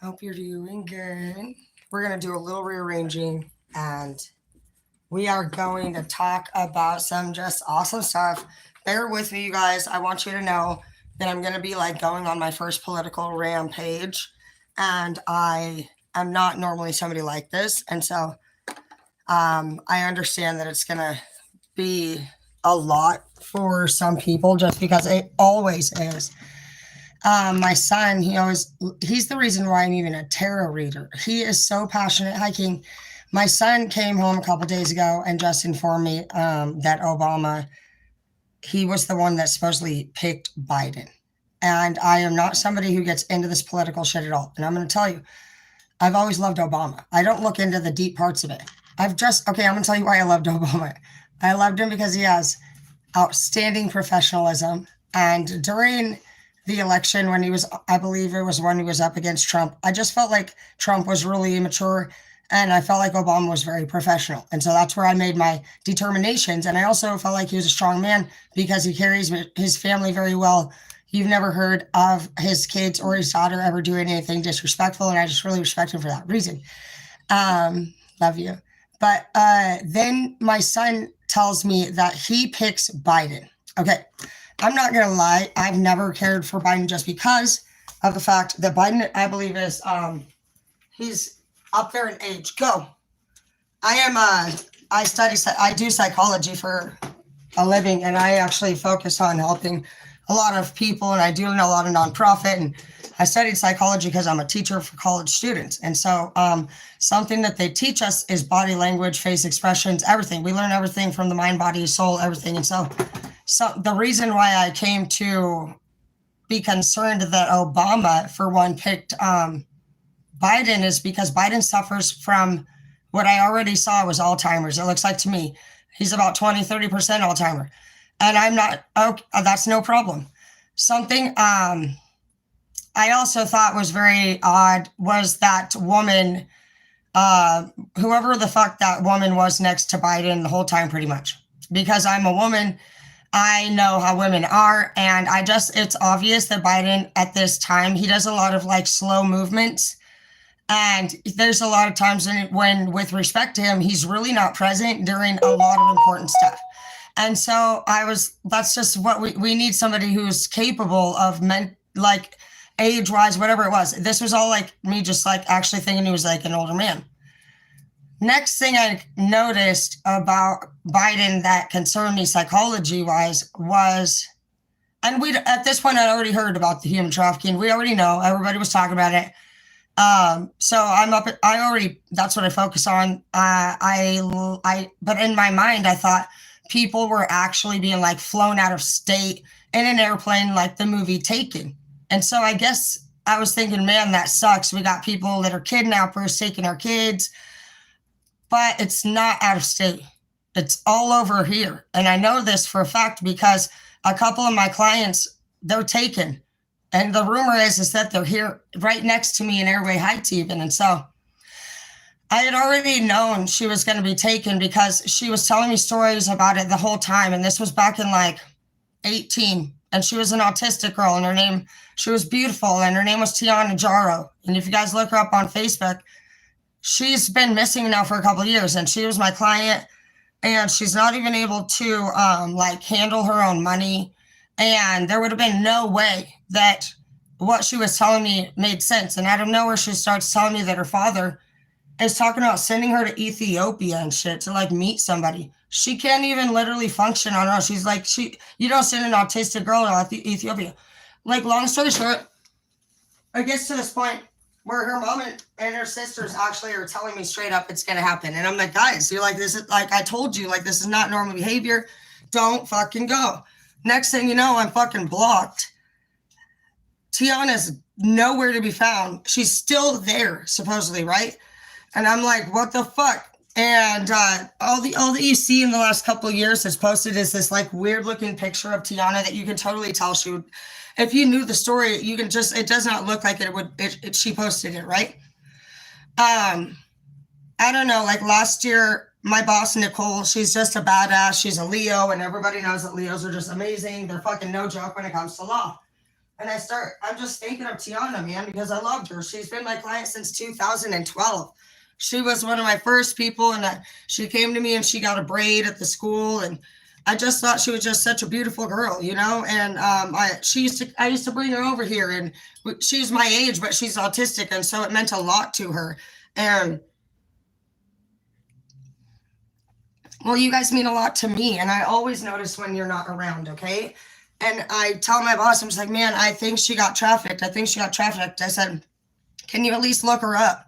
Hope you're doing good. We're going to do a little rearranging and we are going to talk about some just awesome stuff. Bear with me, you guys. I want you to know that I'm going to be like going on my first political rampage. And I am not normally somebody like this. And so I understand that it's going to be a lot for some people just because it always is. My son, he's the reason why I'm even a tarot reader. He is so passionate hiking. My son came home a couple days ago and just informed me that Obama, he was the one that supposedly picked Biden. And I am not somebody who gets into this political shit at all. And I'm going to tell you, I've always loved Obama. I don't look into the deep parts of it. I'm going to tell you why I loved Obama. I loved him because he has outstanding professionalism. And during the election when I believe it was when he was up against Trump, I just felt like Trump was really immature and I felt like Obama was very professional. And so that's where I made my determinations. And I also felt like he was a strong man because he carries his family very well. You've never heard of his kids or his daughter ever doing anything disrespectful. And I just really respect him for that reason. Love you. But then my son tells me that he picks Biden. Okay. I'm not going to lie. I've never cared for Biden just because of the fact that Biden, I believe, is he's up there in age. Go. I do psychology for a living, and I actually focus on helping a lot of people, and I do a lot of nonprofit, and I studied psychology because I'm a teacher for college students. And so something that they teach us is body language, face expressions, everything. We learn everything from the mind, body, soul, everything. And so the reason why I came to be concerned that Obama, for one, picked Biden is because Biden suffers from what I already saw was Alzheimer's. It looks like to me, he's about 20-30% Alzheimer. And I'm not, okay, that's no problem. Something I also thought was very odd was that woman, whoever the fuck that woman was next to Biden the whole time, pretty much. Because I'm a woman, I know how women are, and it's obvious that Biden at this time, he does a lot of like slow movements. And there's a lot of times when with respect to him, he's really not present during a lot of important stuff. And so that's just what we need, somebody who's capable of like age-wise, whatever it was. This was all like me just like actually thinking he was like an older man. Next thing I noticed about Biden that concerned me psychology-wise was, and at this point I'd already heard about the human trafficking. We already know, everybody was talking about it. So that's what I focus on. But in my mind, I thought people were actually being like flown out of state in an airplane, like the movie Taken. And so I guess I was thinking, man, that sucks. We got people that are kidnappers taking our kids, but it's not out of state. It's all over here. And I know this for a fact because a couple of my clients, they're taken. And the rumor is that they're here right next to me in Airway Heights even. And so I had already known she was going to be taken because she was telling me stories about it the whole time. And this was back in like 18. And she was an autistic girl, and she was beautiful, and her name was Tiana Jaro. And if you guys look her up on Facebook, she's been missing now for a couple of years, and she was my client, and she's not even able to like handle her own money. And there would have been no way that what she was telling me made sense. And out of nowhere, she starts telling me that her father is talking about sending her to Ethiopia and shit to like meet somebody. She can't even literally function on her own. She's like, you don't send an autistic girl to Ethiopia. Like, long story short, it gets to this point where her mom and her sisters actually are telling me straight up it's going to happen. And I'm like, guys, you're like, this is like, I told you, like, this is not normal behavior. Don't fucking go. Next thing you know, I'm fucking blocked. Tiana's nowhere to be found. She's still there, supposedly, right? And I'm like, what the fuck? And all that you see in the last couple of years has posted is this like weird looking picture of Tiana that you can totally tell she would, if you knew the story, you can just, it does not look like she posted it, right? I don't know, like last year, my boss, Nicole, she's just a badass. She's a Leo, and everybody knows that Leos are just amazing. They're fucking no joke when it comes to law. And I'm just thinking of Tiana, man, because I loved her. She's been my client since 2012. She was one of my first people, and she came to me and she got a braid at the school, and I just thought she was just such a beautiful girl, you know. And I used to bring her over here, and she's my age, but she's autistic, and so it meant a lot to her. And well, you guys mean a lot to me, and I always notice when you're not around, okay? And I tell my boss, I'm just like, man, I think she got trafficked. I think she got trafficked. I said, can you at least look her up?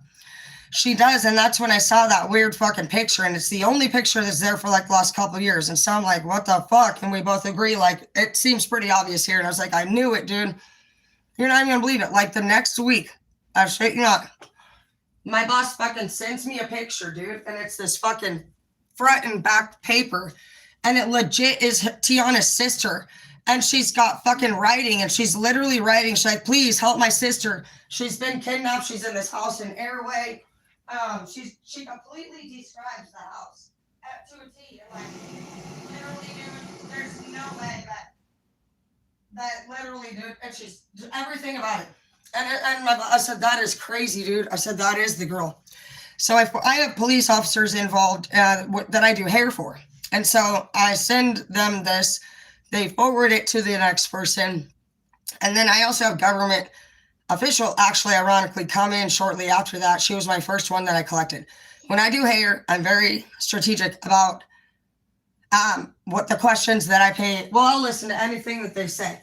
She does, and that's when I saw that weird fucking picture, and it's the only picture that's there for like the last couple of years. And so I'm like, what the fuck? And we both agree, like, it seems pretty obvious here. And I was like, I knew it, dude. You're not even gonna believe it. Like the next week, I straight you not. My boss fucking sends me a picture, dude, and it's this fucking front and back paper, and it legit is Tiana's sister. And she's got fucking writing, and she's literally writing. She's like, please help my sister. She's been kidnapped. She's in this house in Airway. She completely describes the house to a T. And like, literally, dude, there's no way that literally, dude, and she's everything about it. And I said, that is crazy, dude. I said, that is the girl. So I have police officers involved that I do hair for. And so I send them this. They forward it to the next person. And then I also have government official actually ironically come in shortly after that. She was my first one that I collected. When I do hair, I'm very strategic about what the questions that I pay. Well, I'll listen to anything that they say.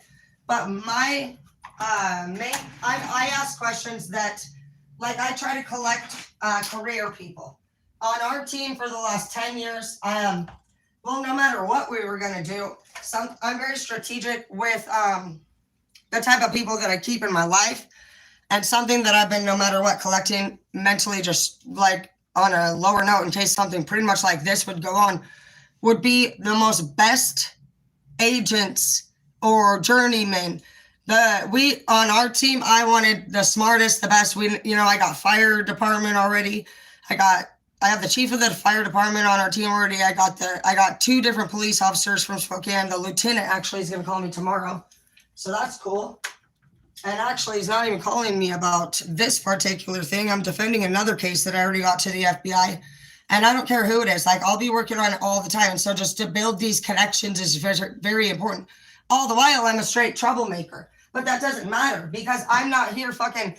But my I ask questions that, like, I try to collect career people. On our team for the last 10 years, well, no matter what we were going to do, I'm very strategic with the type of people that I keep in my life. And something that I've been, no matter what, collecting mentally, just like on a lower note, in case something pretty much like this would go on, would be the most best agents or journeymen. On our team, I wanted the smartest, the best. I got fire department already. I have the chief of the fire department on our team already. I got 2 different police officers from Spokane. The lieutenant actually is going to call me tomorrow. So that's cool. And actually, he's not even calling me about this particular thing. I'm defending another case that I already got to the FBI. And I don't care who it is. Like, I'll be working on it all the time. And so just to build these connections is very, very important. All the while, I'm a straight troublemaker. But that doesn't matter because I'm not here fucking...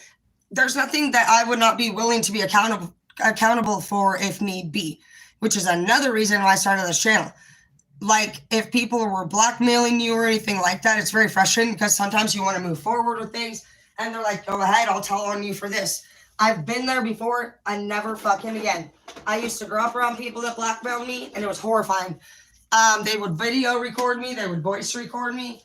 There's nothing that I would not be willing to be accountable for if need be, which is another reason why I started this channel. Like, if people were blackmailing you or anything like that, it's very frustrating because sometimes you want to move forward with things and they're like, go ahead, I'll tell on you for this. I've been there before. I never fucking again. I used to grow up around people that blackmailed me and it was horrifying. They would video record me. They would voice record me.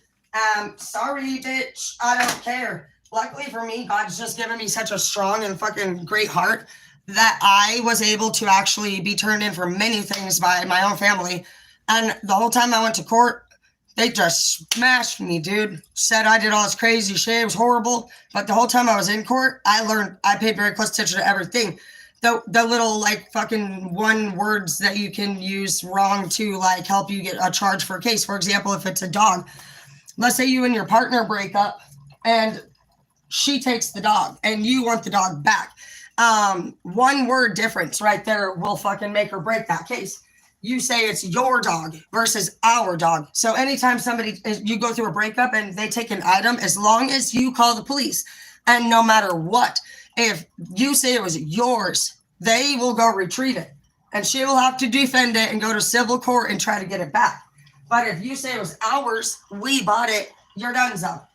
Sorry, bitch. I don't care. Luckily for me, God's just given me such a strong and fucking great heart that I was able to actually be turned in for many things by my own family. And the whole time I went to court, they just smashed me, dude. Said I did all this crazy shit. It was horrible. But the whole time I was in court, I paid very close attention to everything. The little, like, fucking one words that you can use wrong to, like, help you get a charge for a case. For example, if it's a dog. Let's say you and your partner break up and she takes the dog and you want the dog back. One word difference right there will fucking make or break that case. You say it's your dog versus our dog. So anytime you go through a breakup and they take an item, as long as you call the police, and no matter what, if you say it was yours, they will go retrieve it. And she will have to defend it and go to civil court and try to get it back. But if you say it was ours, we bought it, you're donezo.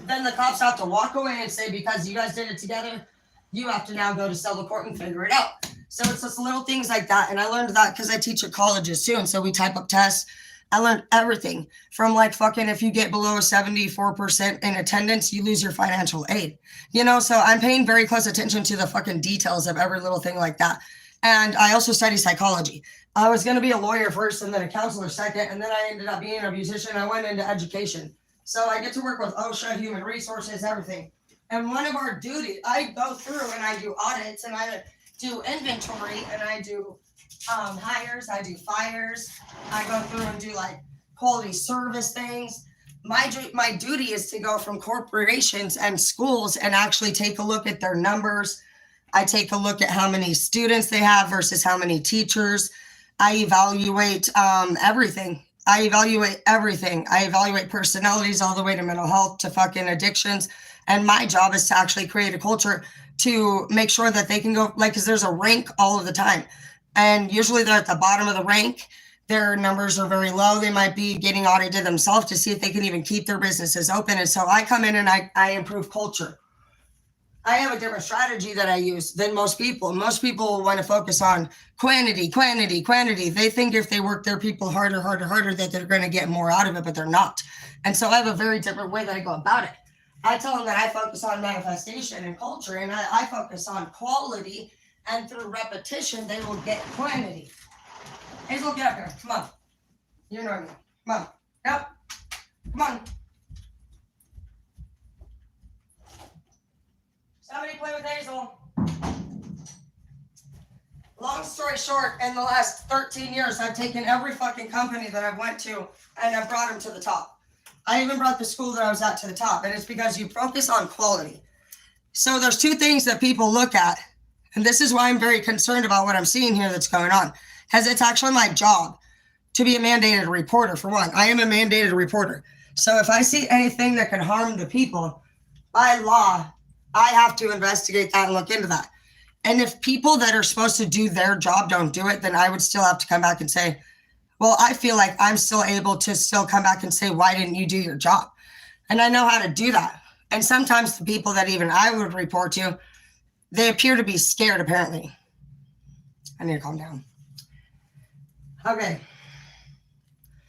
Then the cops have to walk away and say, because you guys did it together, you have to now go to civil court and figure it out. So it's just little things like that. And I learned that because I teach at colleges too. And so we type up tests. I learned everything from, like, fucking, if you get below 74% in attendance, you lose your financial aid. So I'm paying very close attention to the fucking details of every little thing like that. And I also study psychology. I was going to be a lawyer first and then a counselor second. And then I ended up being a musician. I went into education. So I get to work with OSHA, human resources, everything. And one of our duties, I go through and I do audits and I do inventory and I do hires, I do fires. I go through and do, like, quality service things. my duty is to go from corporations and schools and actually take a look at their numbers. I take a look at how many students they have versus how many teachers. I evaluate everything. I evaluate personalities all the way to mental health to fucking addictions. And my job is to actually create a culture to make sure that they can go, like, because there's a rank all of the time. And usually they're at the bottom of the rank. Their numbers are very low. They might be getting audited themselves to see if they can even keep their businesses open. And so I come in and I improve culture. I have a different strategy that I use than most people. Most people want to focus on quantity. They think if they work their people harder, that they're going to get more out of it, but they're not. And so I have a very different way that I go about it. I tell them that I focus on manifestation and culture, and I focus on quality, and through repetition, they will get quantity. Hazel, get up here. Come on. You know me. Come on. Yep. Come on. Somebody play with Hazel. Long story short, in the last 13 years, I've taken every fucking company that I've went to and I've brought them to the top. I even brought the school that I was at to the top, and it's because you focus on quality. So there's two things that people look at, and this is why I'm very concerned about what I'm seeing here that's going on, because it's actually my job to be a mandated reporter. For one, I am a mandated reporter. So if I see anything that can harm the people, by law, I have to investigate that and look into that. And if people that are supposed to do their job don't do it, then I would still have to come back and say, well, I feel like I'm still able to still come back and say, why didn't you do your job? And I know how to do that. And sometimes the people that even I would report to, they appear to be scared, apparently. I need to calm down. Okay.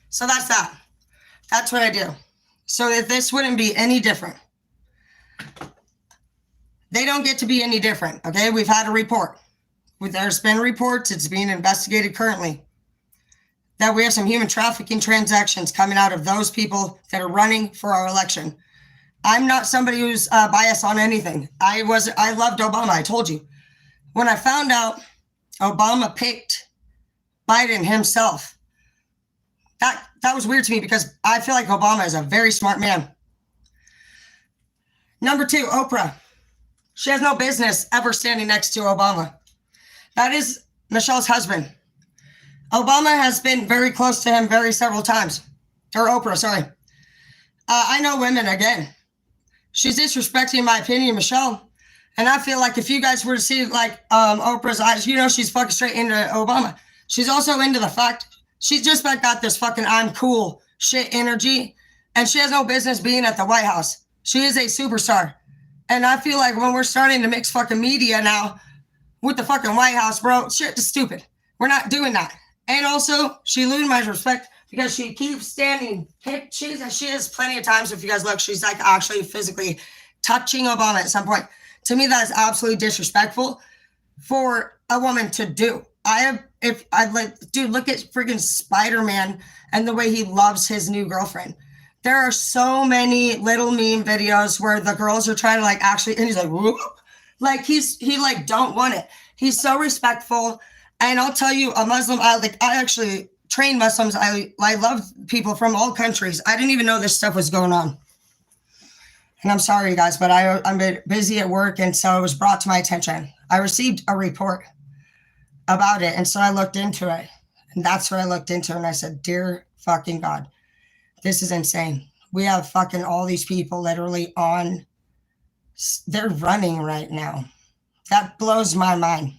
So that's that. That's what I do. So if this wouldn't be any different, they don't get to be any different. Okay. We've had a report. There's been reports. It's being investigated currently that we have some human trafficking transactions coming out of those people that are running for our election. I'm not somebody who's biased on anything. I loved Obama. I told you. When I found out Obama picked Biden himself, that was weird to me because I feel like Obama is a very smart man. Number two, Oprah. She has no business ever standing next to Obama. That is Michelle's husband. Obama has been very close to him several times. Or Oprah, sorry. I know women, again. She's disrespecting, in my opinion, Michelle. And I feel like if you guys were to see like Oprah's eyes, you know she's fucking straight into Obama. She's also into the fact she's just got this fucking I'm cool shit energy. And she has no business being at the White House. She is a superstar. And I feel like when we're starting to mix fucking media now with the fucking White House, bro, shit is stupid. We're not doing that. And also, she loses my respect because she keeps standing. She has plenty of times, if you guys look, she's like actually physically touching Obama at some point. To me, that is absolutely disrespectful for a woman to do. Dude, look at freaking Spider-Man and the way he loves his new girlfriend. There are so many little meme videos where the girls are trying to like actually, and he's like, whoop. Like he like don't want it. He's so respectful. And I'll tell you, a Muslim, I actually train Muslims. I love people from all countries. I didn't even know this stuff was going on. And I'm sorry, guys, but I'm busy at work. And so it was brought to my attention. I received a report about it. And so I looked into it. And that's what I looked into. And I said, dear fucking God, this is insane. We have fucking all these people literally on. They're running right now. That blows my mind.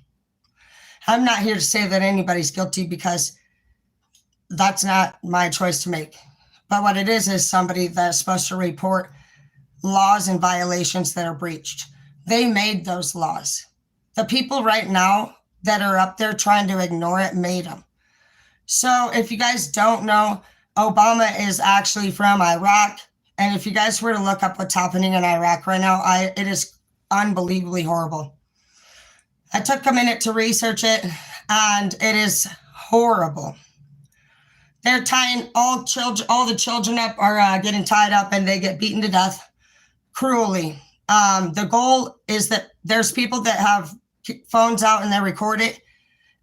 I'm not here to say that anybody's guilty because that's not my choice to make. But what it is somebody that's supposed to report laws and violations that are breached. They made those laws. The people right now that are up there trying to ignore it made them. So if you guys don't know, Obama is actually from Iraq. And if you guys were to look up what's happening in Iraq right now, it is unbelievably horrible. I took a minute to research it, and it is horrible. They're tying all the children up are getting tied up, and they get beaten to death cruelly. The goal is that there's people that have phones out and they record it.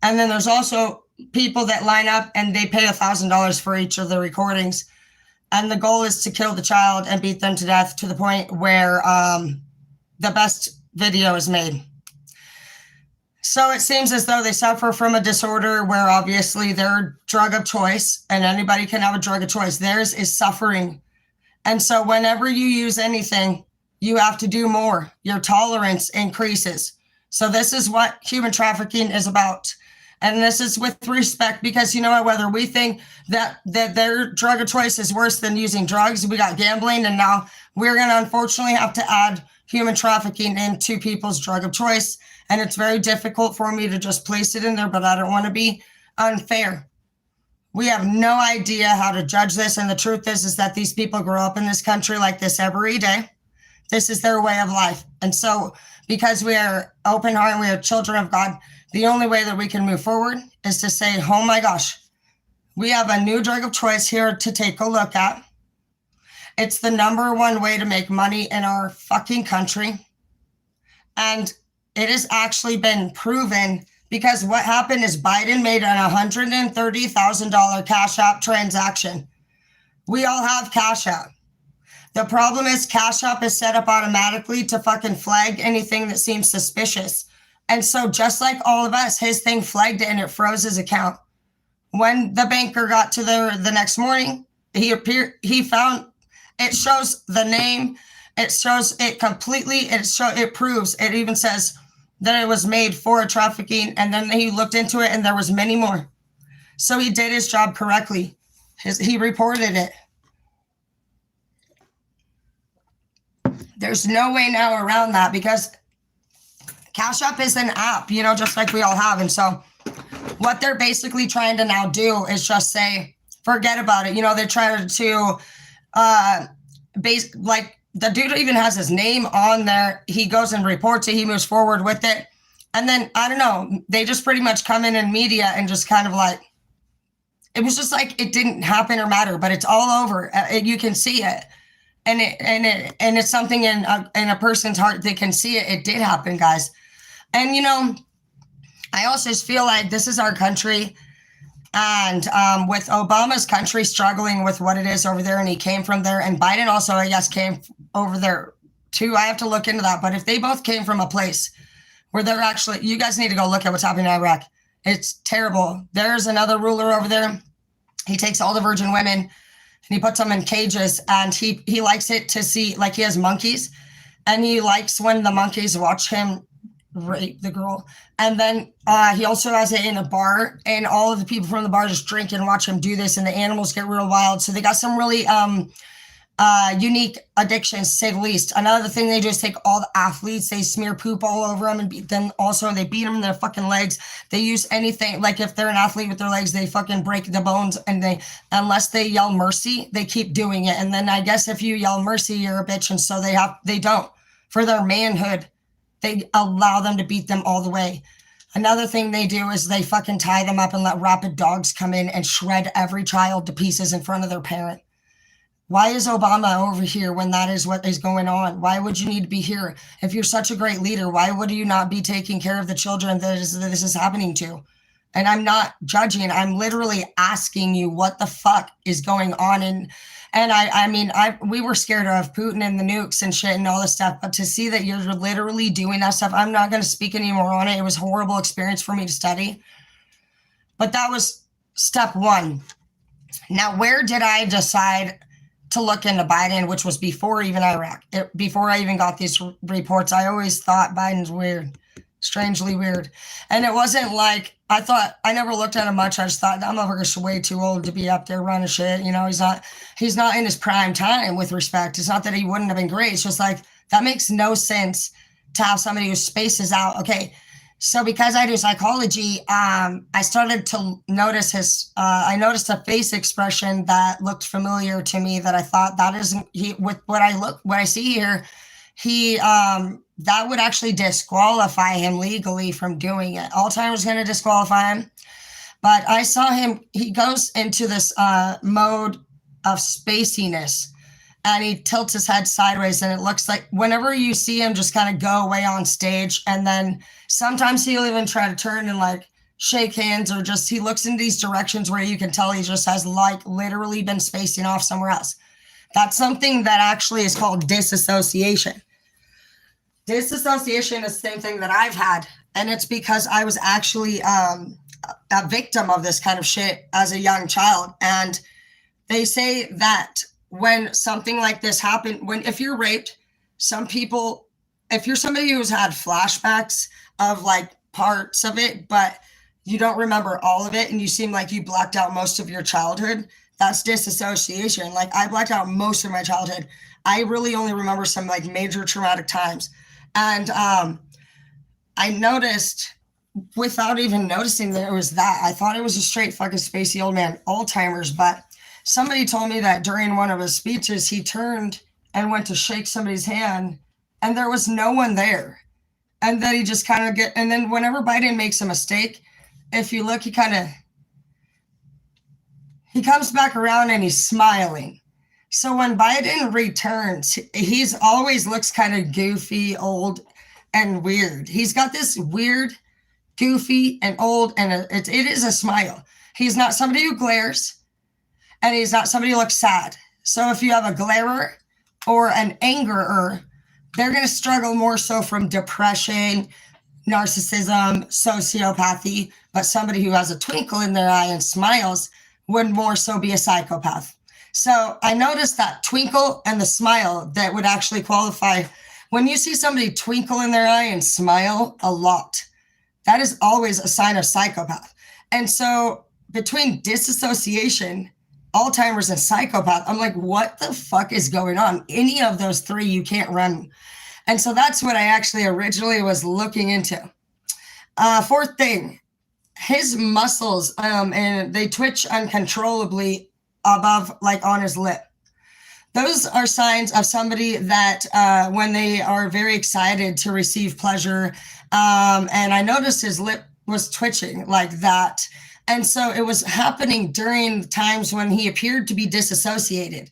And then there's also people that line up and they pay $1,000 for each of the recordings. And the goal is to kill the child and beat them to death to the point where the best video is made. So it seems as though they suffer from a disorder where obviously their drug of choice, and anybody can have a drug of choice, theirs is suffering. And so whenever you use anything, you have to do more. Your tolerance increases. So this is what human trafficking is about. And this is with respect, because you know what, whether we think that their drug of choice is worse than using drugs, we got gambling, and now we're going to unfortunately have to add human trafficking into people's drug of choice. And it's very difficult for me to just place it in there, but I don't want to be unfair. We have no idea how to judge this. And the truth is that these people grow up in this country like this every day. This is their way of life. And so because we are open hearted, we are children of God, the only way that we can move forward is to say, oh my gosh, we have a new drug of choice here to take a look at. It's the number one way to make money in our fucking country. And it has actually been proven, because what happened is Biden made an $130,000 Cash App transaction. We all have Cash App. The problem is Cash App is set up automatically to fucking flag anything that seems suspicious. And so just like all of us, his thing flagged it and it froze his account. When the banker got to there the next morning, he found, it shows the name, it shows it completely, it proves, it even says that it was made for trafficking. And then he looked into it and there was many more. So he did his job correctly. He reported it. There's no way now around that, because Cash App is an app, you know, just like we all have. And so what they're basically trying to now do is just say, forget about it. You know, they're trying to like the dude even has his name on there. He goes and reports it. He moves forward with it. And then, I don't know, they just pretty much come in media and just kind of like, it was just like it didn't happen or matter, but it's all over. You can see it. And it's something in a person's heart. They can see it. It did happen, guys. And, you know, I also just feel like this is our country. And with Obama's country struggling with what it is over there, and he came from there, and Biden also, I guess, came over there too. I have to look into that. But if they both came from a place where they're actually, you guys need to go look at what's happening in Iraq. It's terrible. There's another ruler over there. He takes all the virgin women and he puts them in cages, and he likes it to see, like, he has monkeys, and he likes when the monkeys watch him rape the girl. And then he also has it in a bar, and all of the people from the bar just drink and watch him do this, and the animals get real wild. So they got some really unique addictions, to say the least. Another thing they do is take all the athletes, they smear poop all over them and beat them also, and they beat them in their fucking legs. They use anything, like if they're an athlete with their legs, they fucking break the bones, and they, unless they yell mercy, they keep doing it. And then I guess if you yell mercy, you're a bitch, and so they don't. For their manhood, they allow them to beat them all the way. Another thing they do is they fucking tie them up and let rabid dogs come in and shred every child to pieces in front of their parent. Why is Obama over here when that is what is going on? Why would you need to be here? If you're such a great leader, why would you not be taking care of the children that this is happening to? And I'm not judging. I'm literally asking you what the fuck is going on. And I mean, we were scared of Putin and the nukes and shit and all this stuff. But to see that you're literally doing that stuff, I'm not going to speak anymore on it. It was a horrible experience for me to study. But that was step one. Now, where did I decide to look into Biden, which was before even Iraq, before I even got these reports? I always thought Biden's weird, strangely weird. And it wasn't like, I never looked at him much. I just thought that motherfucker's way too old to be up there running shit. You know, he's not in his prime time with respect. It's not that he wouldn't have been great. It's just like, that makes no sense to have somebody who spaces out. Okay. So because I do psychology, I started to notice I noticed a face expression that looked familiar to me, that I thought that isn't he, with what I see here, that would actually disqualify him legally from doing it. Alzheimer's going to disqualify him. But I saw him, he goes into this mode of spaciness, and he tilts his head sideways, and it looks like whenever you see him just kind of go away on stage, and then sometimes he'll even try to turn and like shake hands, or just he looks in these directions where you can tell he just has like literally been spacing off somewhere else. That's something that actually is called disassociation. Disassociation is the same thing that I've had. And it's because I was actually a victim of this kind of shit as a young child. And they say that when something like this happened, if you're raped, some people, if you're somebody who's had flashbacks of like parts of it, but you don't remember all of it and you seem like you blacked out most of your childhood, that's disassociation. Like I blacked out most of my childhood. I really only remember some like major traumatic times. And I noticed without even noticing that it was that. I thought it was a straight fucking spacey old man, Alzheimer's, but somebody told me that during one of his speeches, he turned and went to shake somebody's hand and there was no one there. And then he just kind of and then whenever Biden makes a mistake, if you look, he comes back around and he's smiling. So when Biden returns, he's always looks kind of goofy, old, and weird. He's got this weird, goofy, and old, and it is a smile. He's not somebody who glares, and he's not somebody who looks sad. So if you have a glarer or an angerer, they're going to struggle more so from depression, narcissism, sociopathy, but somebody who has a twinkle in their eye and smiles would more so be a psychopath. So I noticed that twinkle and the smile that would actually qualify. When you see somebody twinkle in their eye and smile a lot, that is always a sign of psychopath. And so between disassociation, Alzheimer's, and psychopath, I'm like, what the fuck is going on? Any of those three, you can't run. And so that's what I actually originally was looking into. Fourth thing, his muscles, and they twitch uncontrollably above, like on his lip. Those are signs of somebody that when they are very excited to receive pleasure. And I noticed his lip was twitching like that. And so it was happening during times when he appeared to be disassociated.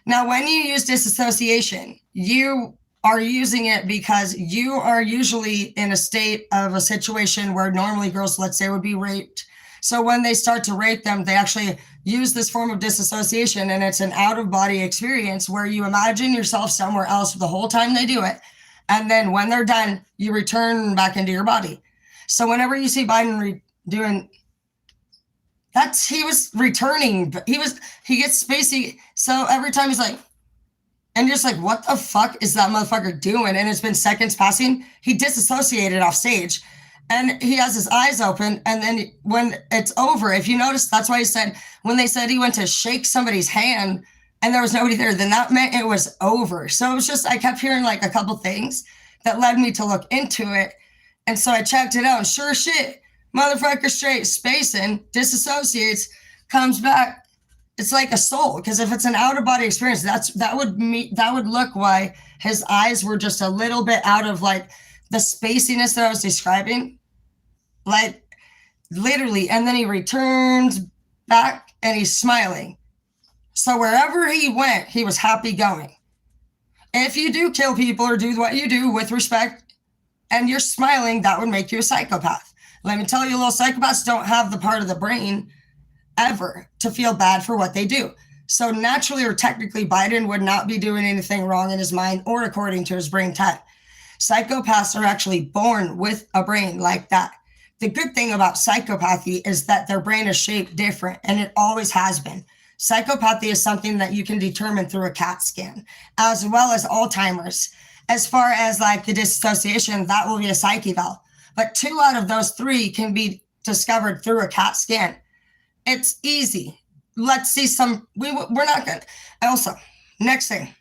Now, when you use disassociation, you are using it because you are usually in a state of a situation where normally girls, let's say, would be raped. So when they start to rape them, they actually use this form of disassociation, and it's an out-of-body experience where you imagine yourself somewhere else the whole time they do it. And then when they're done, you return back into your body. So whenever you see Biden doing... he was returning, but he gets spacey. So every time he's like, and you're just like, what the fuck is that motherfucker doing? And it's been seconds passing. He disassociated off stage and he has his eyes open. And then when it's over, if you notice, that's why he said, when they said he went to shake somebody's hand and there was nobody there, then that meant it was over. So it was just, I kept hearing like a couple things that led me to look into it. And so I checked it out and sure shit, motherfucker straight spacing, disassociates, comes back. It's like a soul, because if it's an out of body experience, that would look why his eyes were just a little bit out of like the spaciness that I was describing, like literally. And then he returns back and he's smiling. So wherever he went, he was happy going. If you do kill people or do what you do with respect and you're smiling, that would make you a psychopath. Let me tell you, little psychopaths don't have the part of the brain ever to feel bad for what they do. So naturally or technically, Biden would not be doing anything wrong in his mind or according to his brain type. Psychopaths are actually born with a brain like that. The good thing about psychopathy is that their brain is shaped different, and it always has been. Psychopathy is something that you can determine through a CAT scan, as well as Alzheimer's. As far as like the dissociation, that will be a psych eval. But 2 out of those 3 can be discovered through a CAT scan. It's easy. Let's see some. We're not good. Also, next thing.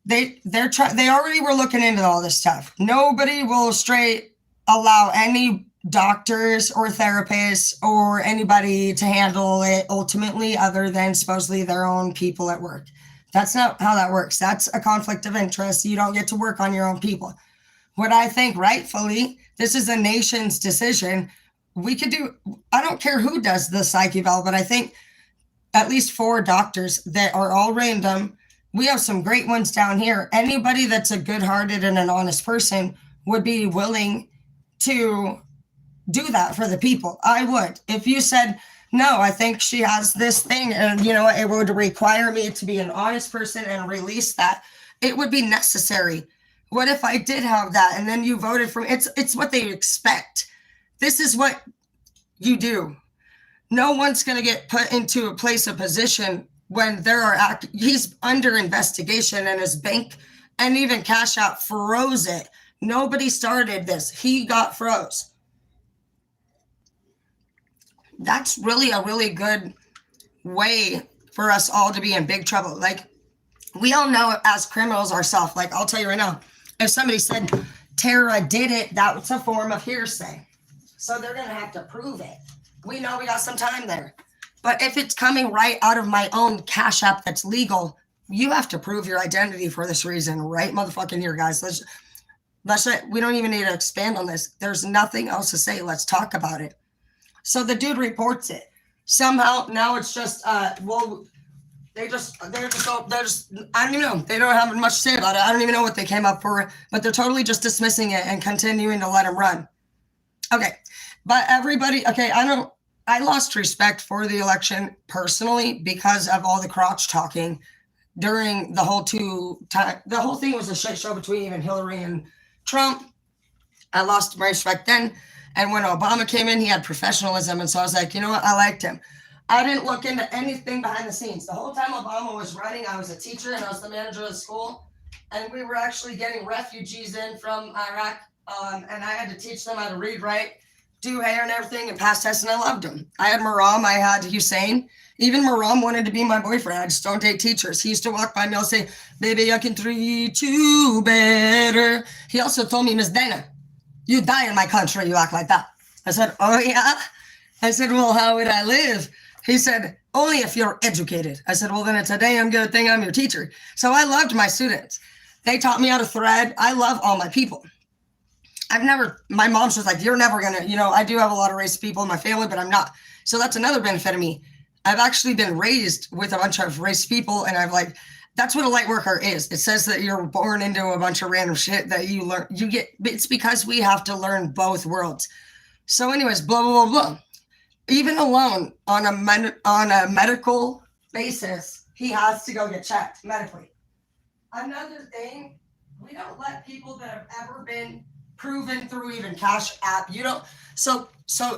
They already were looking into all this stuff. Nobody will straight allow any doctors or therapists or anybody to handle it ultimately, other than supposedly their own people at work. That's not how that works. That's a conflict of interest. You don't get to work on your own people. What I think rightfully, this is a nation's decision. We could do, I don't care who does the psych eval, but I think at least 4 doctors that are all random. We have some great ones down here. Anybody that's a good-hearted and an honest person would be willing to do that for the people. I would. If you said, No, I think she has this thing, and you know, it would require me to be an honest person and release that. It would be necessary. What if I did have that, and then you voted for me? It's what they expect. This is what you do. No one's going to get put into a place of position when there are he's under investigation, and his bank and even Cash App froze it. Nobody started this. He got froze. That's really a really good way for us all to be in big trouble. Like, we all know as criminals ourselves. Like, I'll tell you right now, if somebody said Tara did it, that's a form of hearsay. So they're going to have to prove it. We know we got some time there. But if it's coming right out of my own Cash App that's legal, you have to prove your identity for this reason, right? Motherfucking here, guys. We don't even need to expand on this. There's nothing else to say. Let's talk about it. So the dude reports it. Somehow now it's just, I don't even know. They don't have much to say about it. I don't even know what they came up for, but they're totally just dismissing it and continuing to let him run. Okay. But everybody, okay, I lost respect for the election personally because of all the crotch talking during the whole the whole thing was a shit show between even Hillary and Trump. I lost my respect then. And when Obama came in, he had professionalism. And so I was like, you know what? I liked him. I didn't look into anything behind the scenes. The whole time Obama was running, I was a teacher and I was the manager of the school. And we were actually getting refugees in from Iraq. And I had to teach them how to read, write, do hair and everything, and pass tests. And I loved them. I had Maram. I had Hussein. Even Maram wanted to be my boyfriend. I just don't date teachers. He used to walk by me and say, baby, I can treat you better. He also told me, Miss Dana, you die in my country, you act like that. I said, oh, yeah? I said, well, how would I live? He said, only if you're educated. I said, well, then it's a damn good thing I'm your teacher. So I loved my students. They taught me how to thread. I love all my people. My mom's just like, you're never going to, I do have a lot of racist people in my family, but I'm not. So that's another benefit of me. I've actually been raised with a bunch of racist people, and that's what a light worker is. It says that you're born into a bunch of random shit that you learn. It's because we have to learn both worlds. So anyways, blah, blah, blah, blah. Even alone on a medical basis, he has to go get checked medically. Another thing, we don't let people that have ever been proven through even Cash App. So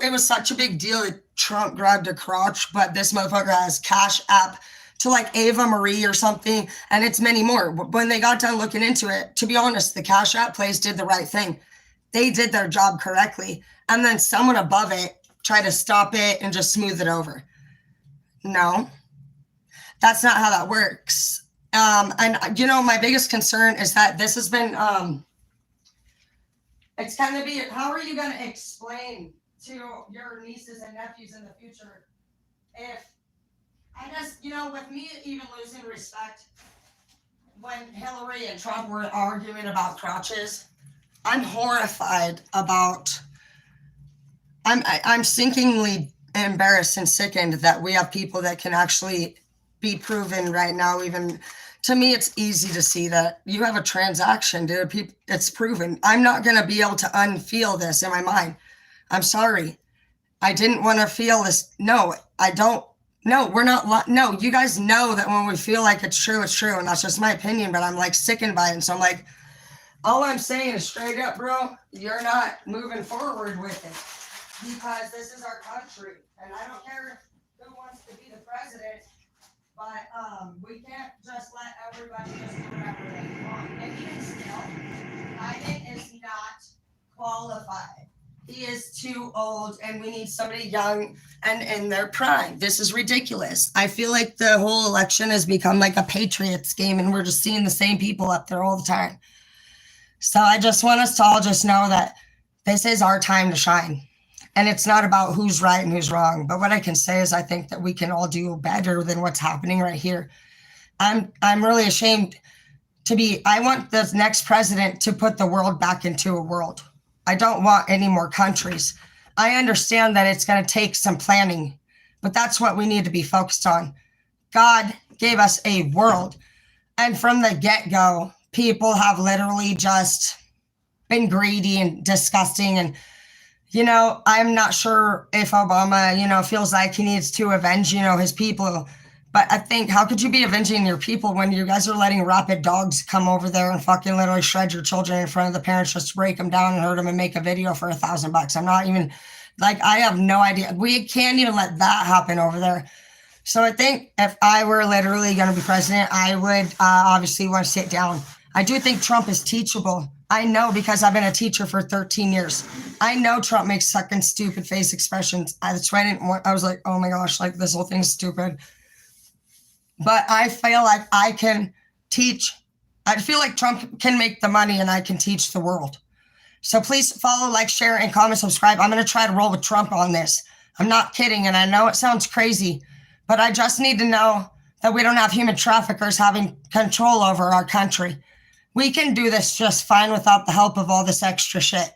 it was such a big deal that Trump grabbed a crotch, but this motherfucker has Cash App to like Ava Marie or something, and it's many more. When they got done looking into it, to be honest, the Cash App place did the right thing. They did their job correctly, and then someone above it tried to stop it and just smooth it over. No, that's not how that works. And my biggest concern is that this has been, it's going to be, how are you going to explain to your nieces and nephews in the future if, I guess, with me even losing respect when Hillary and Trump were arguing about crotches, I'm horrified about, I'm sinkingly embarrassed and sickened that we have people that can actually be proven right now. Even to me, it's easy to see that you have a transaction, dude. It's proven. I'm not going to be able to unfeel this in my mind. I'm sorry. I didn't want to feel this. No, I don't. No, we're not. No, you guys know that when we feel like it's true, it's true. And that's just my opinion, but I'm like sickened by it. And so I'm like, all I'm saying is straight up, bro, you're not moving forward with it because this is our country. And I don't care who wants to be the president, but we can't just let everybody just do whatever they want. And even still, Biden is not qualified. He is too old, and we need somebody young and in their prime. This is ridiculous. I feel like the whole election has become like a Patriots game, and we're just seeing the same people up there all the time. So I just want us to all just know that this is our time to shine. And it's not about who's right and who's wrong. But what I can say is I think that we can all do better than what's happening right here. I'm really ashamed I want the next president to put the world back into a world. I don't want any more countries. I understand that it's going to take some planning, but that's what we need to be focused on. God gave us a world. And from the get-go, people have literally just been greedy and disgusting. And, I'm not sure if Obama, feels like he needs to avenge, his people. But I think, how could you be avenging your people when you guys are letting rabid dogs come over there and fucking literally shred your children in front of the parents just to break them down and hurt them and make a video for $1,000? I'm not even like, I have no idea. We can't even let that happen over there. So I think if I were literally going to be president, I would obviously want to sit down. I do think Trump is teachable. I know because I've been a teacher for 13 years. I know Trump makes fucking stupid face expressions. That's why I was like, oh my gosh, like this whole thing's stupid. But I feel like I can teach. I feel like Trump can make the money and I can teach the world. So please follow, like, share, and comment, subscribe. I'm going to try to roll with Trump on this. I'm not kidding. And I know it sounds crazy, but I just need to know that we don't have human traffickers having control over our country. We can do this just fine without the help of all this extra shit.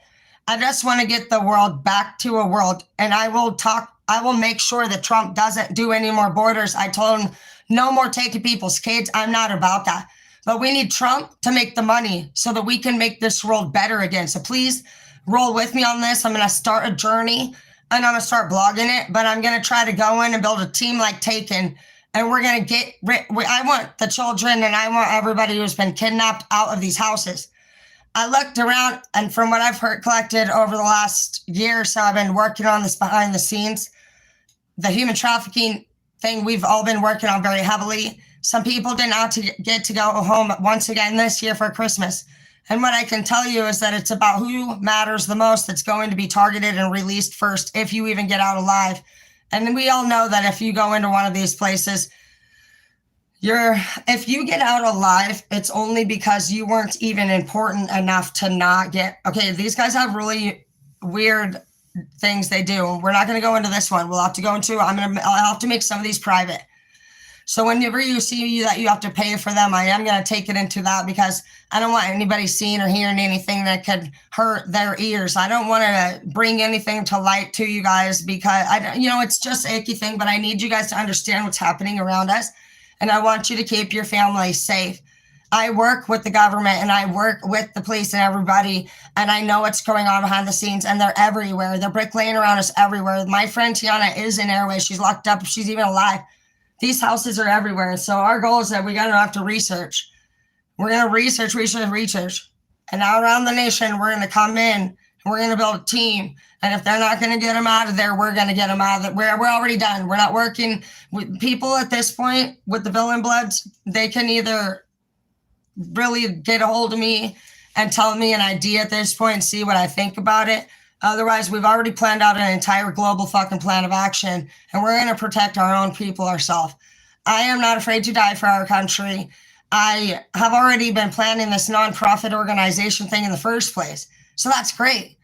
I just want to get the world back to a world, and I will make sure that Trump doesn't do any more borders. I told him no more taking people's kids. I'm not about that. But we need Trump to make the money so that we can make this world better again. So please roll with me on this. I'm going to start a journey and I'm going to start blogging it, but I'm going to try to go in and build a team like Taken. And we're going to get I want the children and I want everybody who's been kidnapped out of these houses. I looked around, and from what I've collected over the last year or so, I've been working on this behind the scenes. The human trafficking thing we've all been working on very heavily. Some people did not get to go home once again this year for Christmas. And what I can tell you is that it's about who matters the most that's going to be targeted and released first, if you even get out alive. And we all know that if you go into one of these places, if you get out alive, it's only because you weren't even important enough to not get. Okay, these guys have really weird things they do. We're not going to go into this one. We'll have to go into. I'll have to make some of these private. So whenever you see that you have to pay for them, I am going to take it into that because I don't want anybody seeing or hearing anything that could hurt their ears. I don't want to bring anything to light to you guys because it's just an icky thing, but I need you guys to understand what's happening around us. And I want you to keep your family safe. I work with the government and I work with the police and everybody, and I know what's going on behind the scenes, and they're everywhere. They're bricklaying around us everywhere. My friend Tiana is in Airways. She's locked up. If she's even alive. These houses are everywhere. So our goal is that we're going to have to research. We're going to research. And now around the nation, we're going to come in and we're going to build a team. And if they're not going to get them out of there, we're going to get them out of there. We're already done. We're not working with people at this point with the Villain Bloods. They can either really get a hold of me and tell me an idea at this point and see what I think about it. Otherwise, we've already planned out an entire global fucking plan of action, and we're going to protect our own people ourselves. I am not afraid to die for our country. I have already been planning this nonprofit organization thing in the first place. So that's great.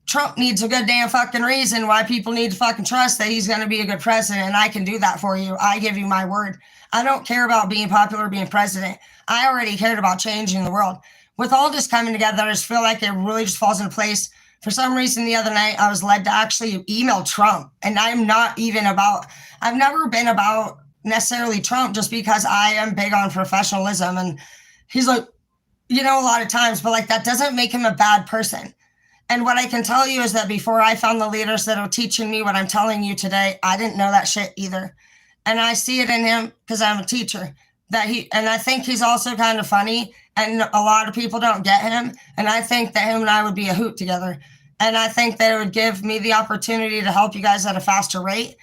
Trump needs a good damn fucking reason why people need to fucking trust that he's going to be a good president, and I can do that for you. I give you my word. I don't care about being popular, being president. I already cared about changing the world. With all this coming together, I just feel like it really just falls into place. For some reason, the other night, I was led to actually email Trump. And I've never been about necessarily Trump just because I am big on professionalism. And he's like, a lot of times, but like that doesn't make him a bad person. And what I can tell you is that before I found the leaders that are teaching me what I'm telling you today, I didn't know that shit either. And I see it in him because I'm a teacher. And I think he's also kind of funny, and a lot of people don't get him. And I think that him and I would be a hoot together. And I think that it would give me the opportunity to help you guys at a faster rate.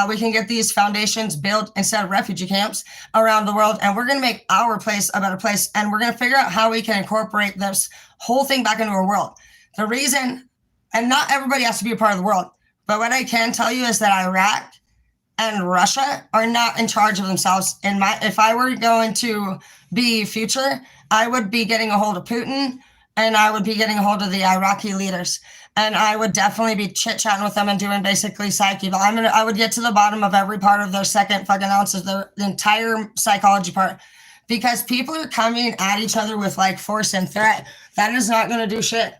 We can get these foundations built instead of refugee camps around the world. And we're going to make our place a better place. And we're going to figure out how we can incorporate this whole thing back into our world. The reason, and not everybody has to be a part of the world, but what I can tell you is that Iraq and Russia are not in charge of themselves. If I were going to be future, I would be getting a hold of Putin, and I would be getting a hold of the Iraqi leaders. And I would definitely be chit-chatting with them and doing basically psyche. But I would get to the bottom of every part of their second fucking ounces, the entire psychology part. Because people are coming at each other with like force and threat. That is not going to do shit.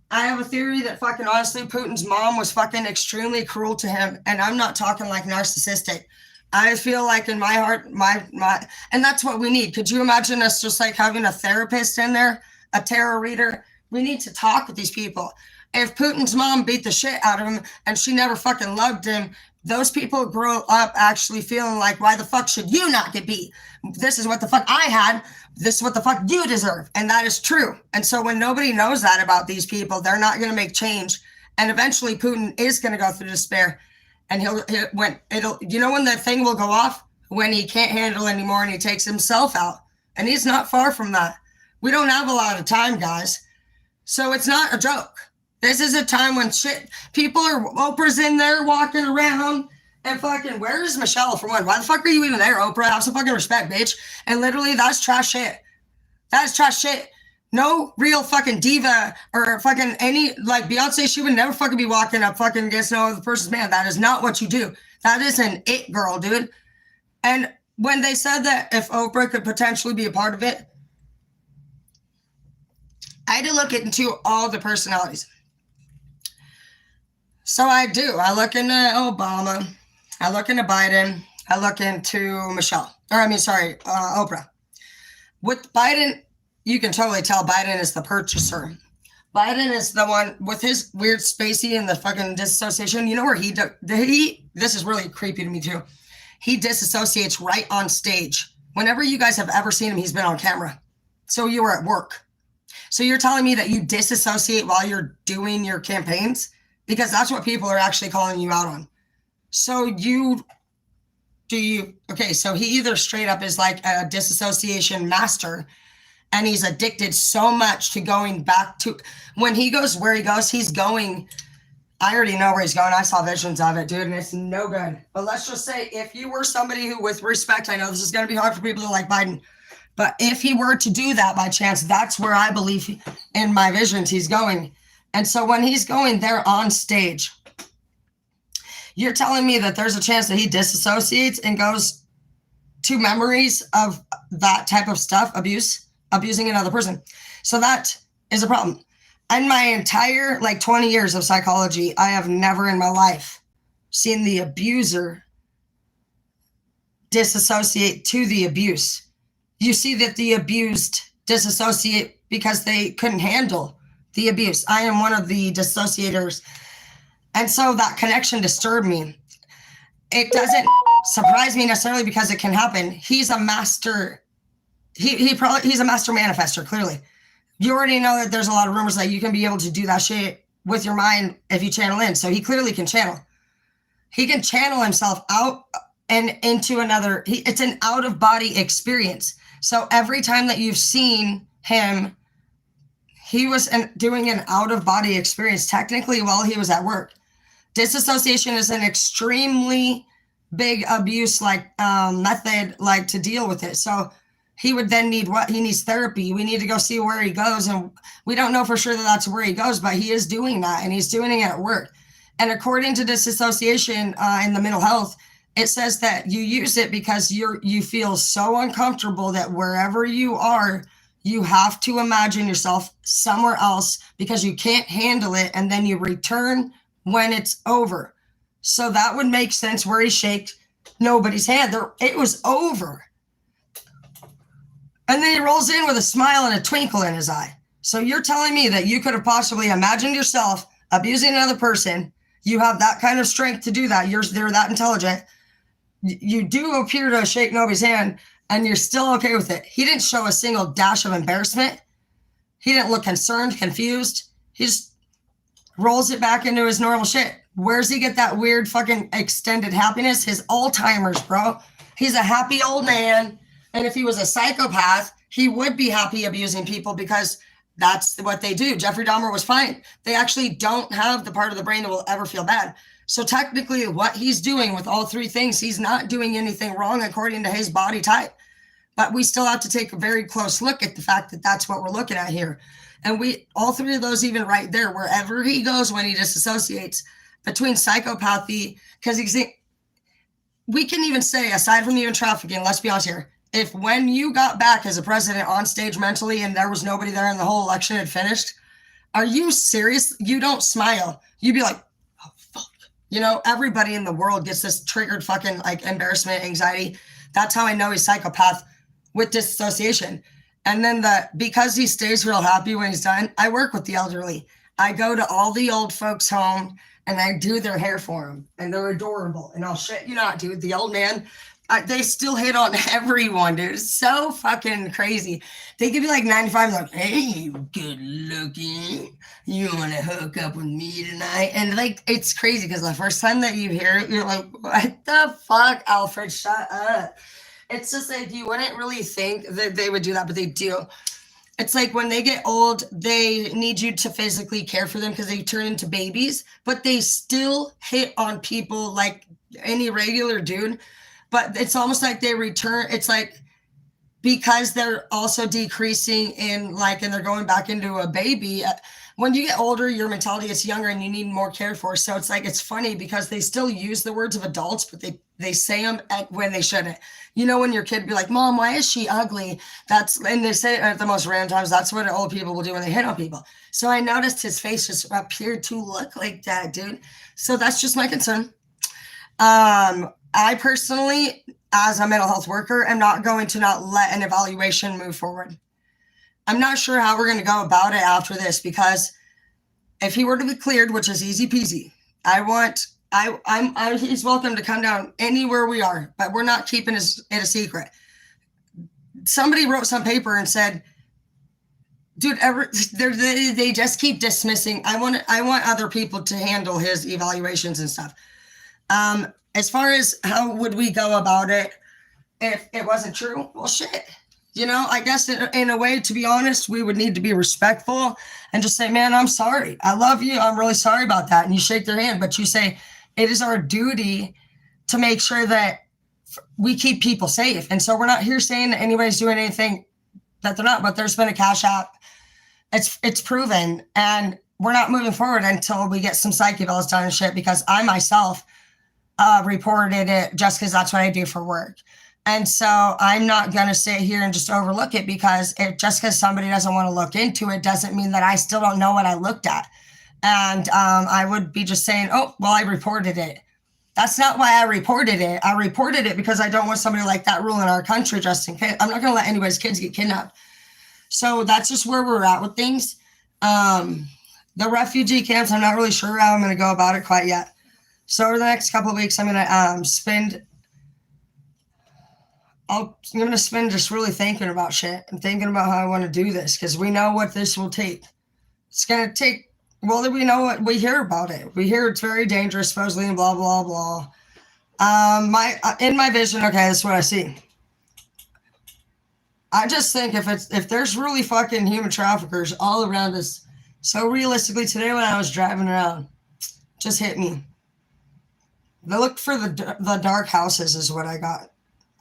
I have a theory that fucking honestly, Putin's mom was fucking extremely cruel to him. And I'm not talking like narcissistic. I feel like in my heart, and that's what we need. Could you imagine us just like having a therapist in there, a tarot reader, We need to talk with these people. If Putin's mom beat the shit out of him and she never fucking loved him, those people grow up actually feeling like, why the fuck should you not get beat? This is what the fuck I had. This is what the fuck you deserve. And that is true. And so when nobody knows that about these people, they're not going to make change. And eventually Putin is going to go through despair. And when the thing will go off? When he can't handle anymore and he takes himself out. And he's not far from that. We don't have a lot of time, guys. So it's not a joke. This is a time when Oprah's in there walking around and fucking, where's Michelle for one? Why the fuck are you even there, Oprah? Have some fucking respect, bitch. And literally, that's trash shit. That's trash shit. No real fucking diva or fucking Beyonce, she would never fucking be walking up fucking against no other person's man. That is not what you do. That is an it girl, dude. And when they said that if Oprah could potentially be a part of it, I had to look into all the personalities. So I do. I look into Obama. I look into Biden. I look into Oprah. With Biden, you can totally tell Biden is the purchaser. Biden is the one with his weird spacey and the fucking disassociation. You know where this is really creepy to me too. He disassociates right on stage. Whenever you guys have ever seen him, he's been on camera. So you were at work. So you're telling me that you disassociate while you're doing your campaigns? Because that's what people are actually calling you out on. So so he either straight up is like a disassociation master and he's addicted so much to going back to, when he goes where he goes, he's going, I already know where he's going. I saw visions of it, dude, and it's no good. But let's just say if you were somebody who, with respect, I know this is going to be hard for people to like Biden, but if he were to do that by chance, that's where I believe in my visions he's going. And so when he's going there on stage, you're telling me that there's a chance that he disassociates and goes to memories of that type of stuff, abusing another person. So that is a problem. In my entire 20 years of psychology, I have never in my life seen the abuser disassociate to the abuse. You see that the abused disassociate because they couldn't handle the abuse. I am one of the dissociators. And so that connection disturbed me. It doesn't surprise me necessarily because it can happen. He's a master. He's a master manifester, clearly. You already know that there's a lot of rumors that you can be able to do that shit with your mind if you channel in. So he clearly can channel. He can channel himself out and into another. It's an out of body experience. So every time that you've seen him, he was doing an out of body experience technically while he was at work. Disassociation is an extremely big abuse method to deal with it. So he would then need what? He needs therapy. We need to go see where he goes. And we don't know for sure that that's where he goes, but he is doing that and he's doing it at work. And according to disassociation in the mental health, it says that you use it because you feel so uncomfortable that wherever you are, you have to imagine yourself somewhere else because you can't handle it. And then you return when it's over. So that would make sense where he shaked nobody's hand. It was over. And then he rolls in with a smile and a twinkle in his eye. So you're telling me that you could have possibly imagined yourself abusing another person. You have that kind of strength to do that. They're that intelligent. You do appear to shake nobody's hand and you're still okay with it. He didn't show a single dash of embarrassment. He didn't look concerned, confused. He just rolls it back into his normal shit. Where's he get that weird fucking extended happiness? His Alzheimer's, bro. He's a happy old man. And if he was a psychopath, he would be happy abusing people because that's what they do. Jeffrey Dahmer was fine. They actually don't have the part of the brain that will ever feel bad. So technically what he's doing with all three things, he's not doing anything wrong according to his body type. But we still have to take a very close look at the fact that that's what we're looking at here. And all three of those, even right there, wherever he goes when he disassociates between psychopathy, because we can even say, aside from even trafficking, let's be honest here, if when you got back as a president on stage mentally and there was nobody there and the whole election had finished, are you serious? You don't smile. You'd be like, oh, fuck. Everybody in the world gets this triggered fucking embarrassment, anxiety. That's how I know he's psychopath with disassociation. And then because he stays real happy when he's done, I work with the elderly. I go to all the old folks' home and I do their hair for them, and they're adorable. And I'll shit you not, dude. The old man, they still hit on everyone, dude. It's so fucking crazy. They could be like 95, like, hey, you good looking. You want to hook up with me tonight? And like, it's crazy because the first time that you hear it, you're like, what the fuck, Alfred? Shut up. It's just like you wouldn't really think that they would do that, but they do. It's like when they get old, they need you to physically care for them because they turn into babies, but they still hit on people like any regular dude. But it's almost like they return. It's like because they're also decreasing and they're going back into a baby. When you get older, your mentality gets younger and you need more care for. So it's like, it's funny because they still use the words of adults, but they say them when they shouldn't. You know, when your kid be like, Mom, why is she ugly? And they say it at the most random times. That's what old people will do when they hit on people. So I noticed his face just appeared to look like that, dude. So that's just my concern. I personally, as a mental health worker, am not going to not let an evaluation move forward. I'm not sure how we're going to go about it after this, because if he were to be cleared, which is easy peasy, he's welcome to come down anywhere we are, but we're not keeping it a secret. Somebody wrote some paper and said, dude, they just keep dismissing. I want other people to handle his evaluations and stuff. As far as how would we go about it if it wasn't true? Well, shit. You know, I guess in a way, to be honest, we would need to be respectful and just say, man, I'm sorry. I love you. I'm really sorry about that. And you shake their hand, but you say, it is our duty to make sure that we keep people safe. And so we're not here saying that anybody's doing anything that they're not, but there's been a cash app. It's proven. And we're not moving forward until we get some psych evals done and shit, because I myself reported it just because that's what I do for work. And so I'm not going to sit here and just overlook it, because just because somebody doesn't want to look into it doesn't mean that I still don't know what I looked at. And I would be just saying, oh, well, I reported it. That's not why I reported it. I reported it because I don't want somebody like that ruling our country, just in case. I'm not going to let anybody's kids get kidnapped. So that's just where we're at with things. The refugee camps, I'm not really sure how I'm going to go about it quite yet. So over the next couple of weeks, I'm going to spend just really thinking about shit and thinking about how I want to do this, because we know what this will take. It's going to take, well, we know what we hear about it. We hear it's very dangerous, supposedly, and blah, blah, blah. In my vision, okay, this is what I see. I just think if there's really fucking human traffickers all around us. So realistically, today when I was driving around, just hit me. They looked for the dark houses is what I got.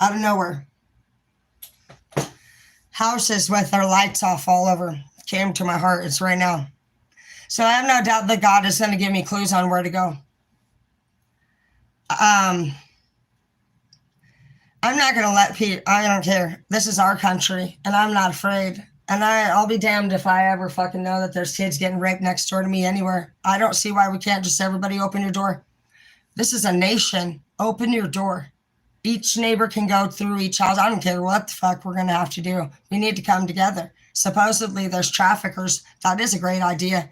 Out of nowhere. Houses with their lights off all over came to my heart. It's right now. So I have no doubt that God is going to give me clues on where to go. I'm not going to let people, I don't care. This is our country, and I'm not afraid. And I'll be damned if I ever fucking know that there's kids getting raped next door to me anywhere. I don't see why we can't just everybody open your door. This is a nation. Open your door. Each neighbor can go through each house. I don't care what the fuck we're going to have to do. We need to come together. Supposedly there's traffickers. That is a great idea.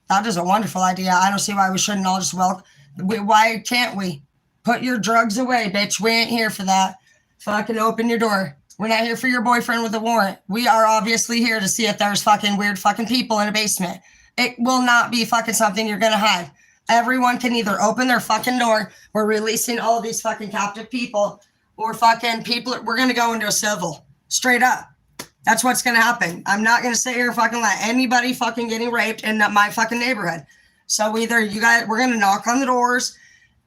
That is a wonderful idea. I don't see why we shouldn't all just why can't we? Put your drugs away, bitch. We ain't here for that. Fucking open your door. We're not here for your boyfriend with a warrant. We are obviously here to see if there's fucking weird fucking people in a basement. It will not be fucking something you're going to hide. Everyone can either open their fucking door. We're releasing all of these fucking captive people, or fucking people. We're going to go into a civil. Straight up. That's what's going to happen. I'm not going to sit here and fucking let anybody fucking getting raped in my fucking neighborhood. So either we're going to knock on the doors,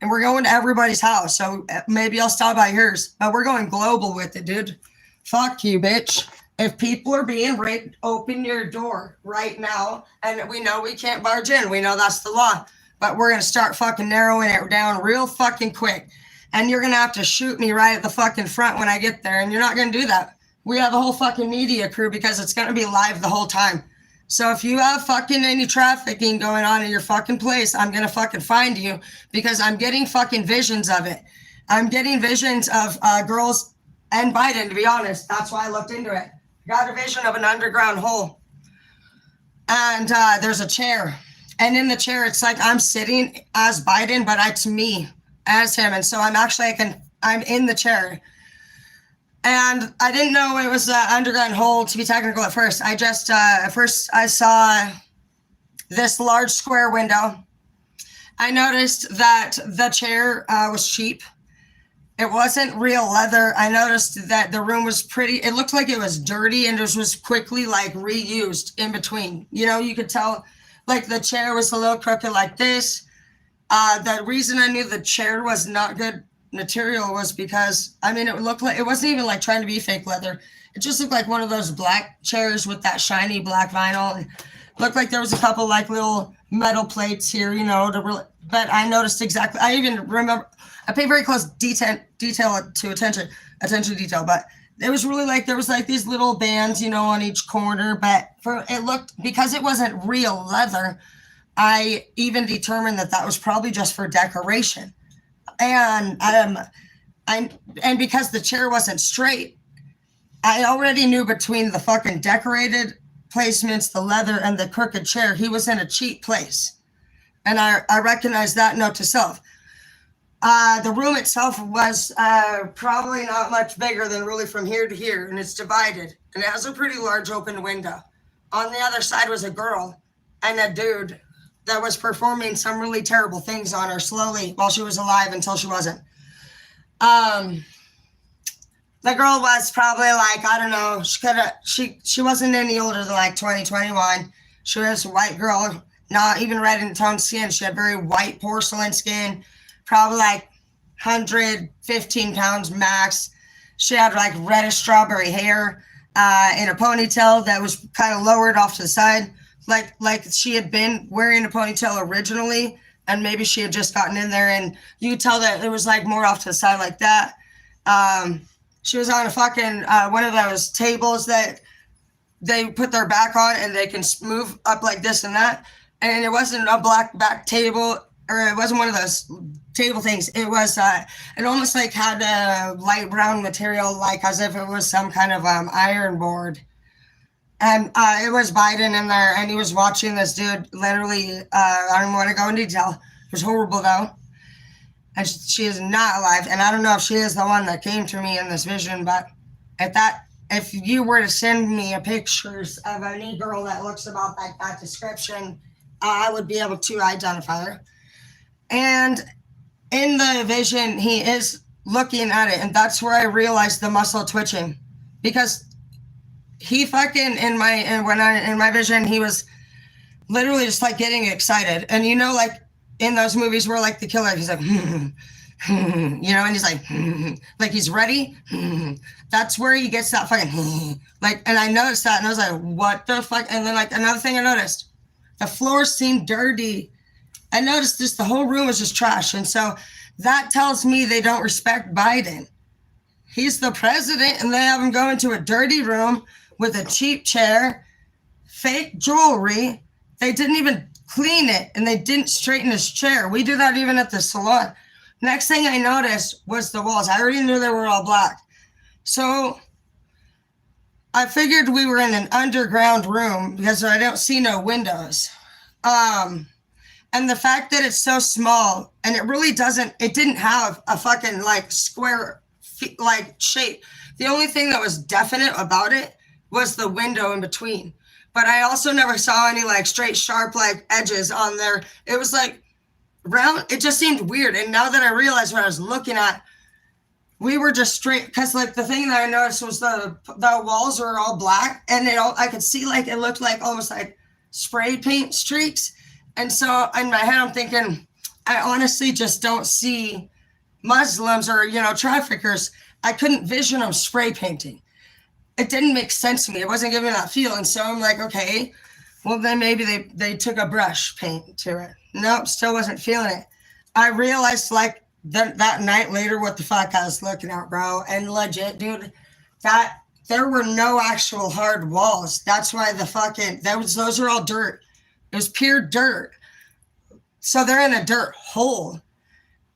and we're going to everybody's house. So maybe I'll stop by yours, but we're going global with it, dude. Fuck you, bitch. If people are being raped, open your door right now. And we know we can't barge in. We know that's the law. But we're going to start fucking narrowing it down real fucking quick. And you're going to have to shoot me right at the fucking front when I get there. And you're not going to do that. We have a whole fucking media crew, because it's going to be live the whole time. So if you have fucking any trafficking going on in your fucking place, I'm going to fucking find you, because I'm getting fucking visions of it. I'm getting visions of girls and Biden, to be honest. That's why I looked into it. got a vision of an underground hole. And there's a chair. And in the chair, it's like I'm sitting as Biden, but it's me as him. And so I'm actually, I'm in the chair. And I didn't know it was an underground hole, to be technical at first. I just, at first I saw this large square window. I noticed that the chair was cheap. It wasn't real leather. I noticed that the room was it looked like it was dirty and it was quickly like reused in between. You know, you could tell like the chair was a little crooked like this. The reason I knew the chair was not good material was because, I mean, it looked like, it wasn't even like trying to be fake leather. It just looked like one of those black chairs with that shiny black vinyl. It looked like there was a couple like little metal plates here, you know, but I noticed exactly, I even remember, I pay very close attention to detail, but it was really like, there was like these little bands, you know, on each corner, but because it wasn't real leather, I even determined that was probably just for decoration. And and because the chair wasn't straight, I already knew between the fucking decorated placements, the leather, and the crooked chair, he was in a cheap place. And I recognized that note to self. The room itself was probably not much bigger than really from here to here, and it's divided. And it has a pretty large open window. On the other side was a girl and a dude that was performing some really terrible things on her slowly while she was alive until she wasn't. The girl was probably like, I don't know, she wasn't any older than like 20, 21. She was a white girl, not even red in tone skin. She had very white porcelain skin, probably like 115 pounds max. She had like reddish strawberry hair in a ponytail that was kind of lowered off to the side. Like she had been wearing a ponytail originally, and maybe she had just gotten in there, and you could tell that it was like more off to the side like that. She was on a fucking one of those tables that they put their back on and they can move up like this and that. And it wasn't a black back table, or it wasn't one of those table things. It was it almost like had a light brown material, like as if it was some kind of iron board. And it was Biden in there, and he was watching this dude literally, I don't want to go into detail. It was horrible, though. And she is not alive. And I don't know if she is the one that came to me in this vision, but if you were to send me a pictures of any girl that looks about like that description, I would be able to identify her. And in the vision, he is looking at it, and that's where I realized the muscle twitching, because he fucking in my vision, he was literally just like getting excited. And you know, like in those movies where like the killer, he's like, you know, and he's like he's ready. That's where he gets that fucking like. And I noticed that, and I was like, what the fuck? And then like another thing I noticed, the floor seemed dirty. I noticed the whole room was just trash. And so that tells me they don't respect Biden. He's the president, and they have him go into a dirty room with a cheap chair, fake jewelry. They didn't even clean it, and they didn't straighten his chair. We do that even at the salon. Next thing I noticed was the walls. I already knew they were all black. So I figured we were in an underground room because I don't see no windows. And the fact that it's so small, and it didn't have a fucking like square like shape. The only thing that was definite about it was the window in between. But I also never saw any like straight, sharp like edges on there. It was like round. It just seemed weird. And now that I realized what I was looking at, we were just straight, because like the thing that I noticed was the walls were all black, and I could see like it looked like almost like spray paint streaks. And so in my head, I'm thinking, I honestly just don't see Muslims or, you know, traffickers. I couldn't vision them spray painting. It didn't make sense to me. It wasn't giving that feel. And so I'm like, okay, well then maybe they took a brush paint to it. Nope, still wasn't feeling it. I realized like that night later what the fuck I was looking at, bro. And legit, dude, that there were no actual hard walls. That's why those are all dirt. It was pure dirt. So they're in a dirt hole.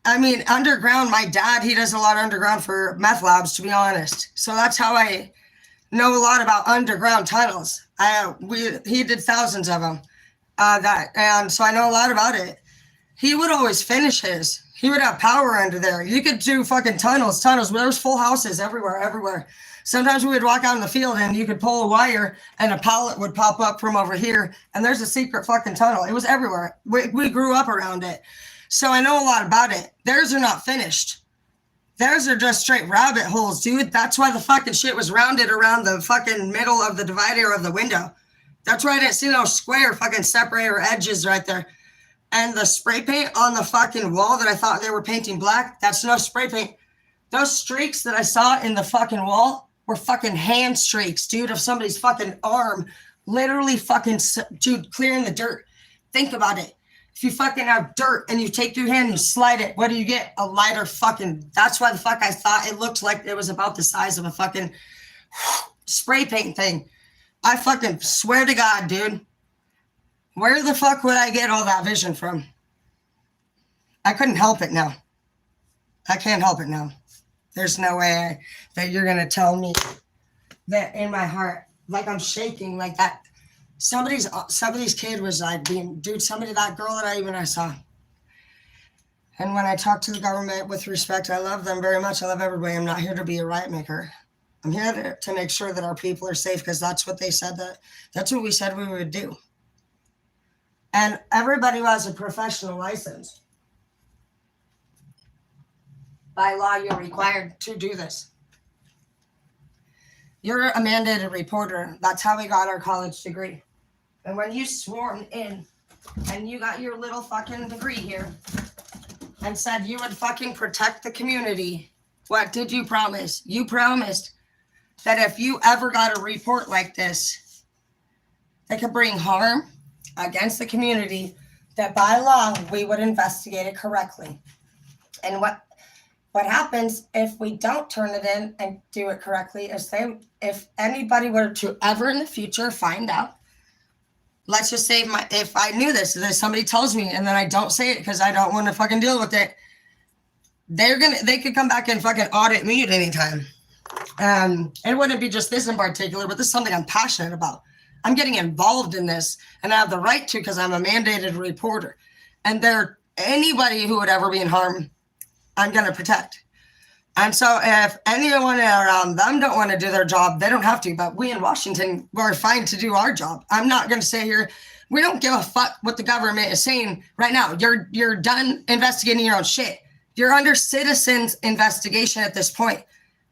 I mean, underground, my dad, he does a lot of underground for meth labs, to be honest. So that's how I know a lot about underground tunnels. He did thousands of them. And so I know a lot about it. He would always finish his. He would have power under there. You could do fucking tunnels. There was full houses everywhere. Sometimes we would walk out in the field and you could pull a wire and a pallet would pop up from over here and there's a secret fucking tunnel. It was everywhere. We grew up around it. So I know a lot about it. Theirs are not finished. Theirs are just straight rabbit holes, dude. That's why the fucking shit was rounded around the fucking middle of the divider of the window. That's why I didn't see no square fucking separator edges right there. And the spray paint on the fucking wall that I thought they were painting black, that's no spray paint. Those streaks that I saw in the fucking wall were fucking hand streaks, dude, of somebody's fucking arm. Literally fucking, dude, clearing the dirt. Think about it. If you fucking have dirt and you take your hand and slide it, what do you get? A lighter fucking, that's why the fuck I thought it looked like it was about the size of a fucking spray paint thing. I fucking swear to God, dude. Where the fuck would I get all that vision from? I couldn't help it now. I can't help it now. There's no way that you're going to tell me that in my heart, like I'm shaking like that. Somebody's kid was like being, dude, that girl that I saw. And when I talk to the government with respect, I love them very much. I love everybody. I'm not here to be a riot maker. I'm here to make sure that our people are safe because that's what they said that's what we said we would do. And everybody who has a professional license, by law, you're required to do this. You're a mandated reporter. That's how we got our college degree. And when you sworn in and you got your little fucking degree here and said you would fucking protect the community, what did you promise? You promised that if you ever got a report like this that could bring harm against the community, that by law, we would investigate it correctly. And what happens if we don't turn it in and do it correctly is if anybody were to ever in the future find out, let's just say if I knew this, that somebody tells me and then I don't say it because I don't want to fucking deal with it, they could come back and fucking audit me at any time. It wouldn't be just this in particular, but this is something I'm passionate about. I'm getting involved in this and I have the right to because I'm a mandated reporter. And anybody who would ever be in harm, I'm going to protect. And so if anyone around them don't want to do their job, they don't have to. But we in Washington, we're fine to do our job. I'm not going to say here, we don't give a fuck what the government is saying right now. You're done investigating your own shit. You're under citizens investigation at this point.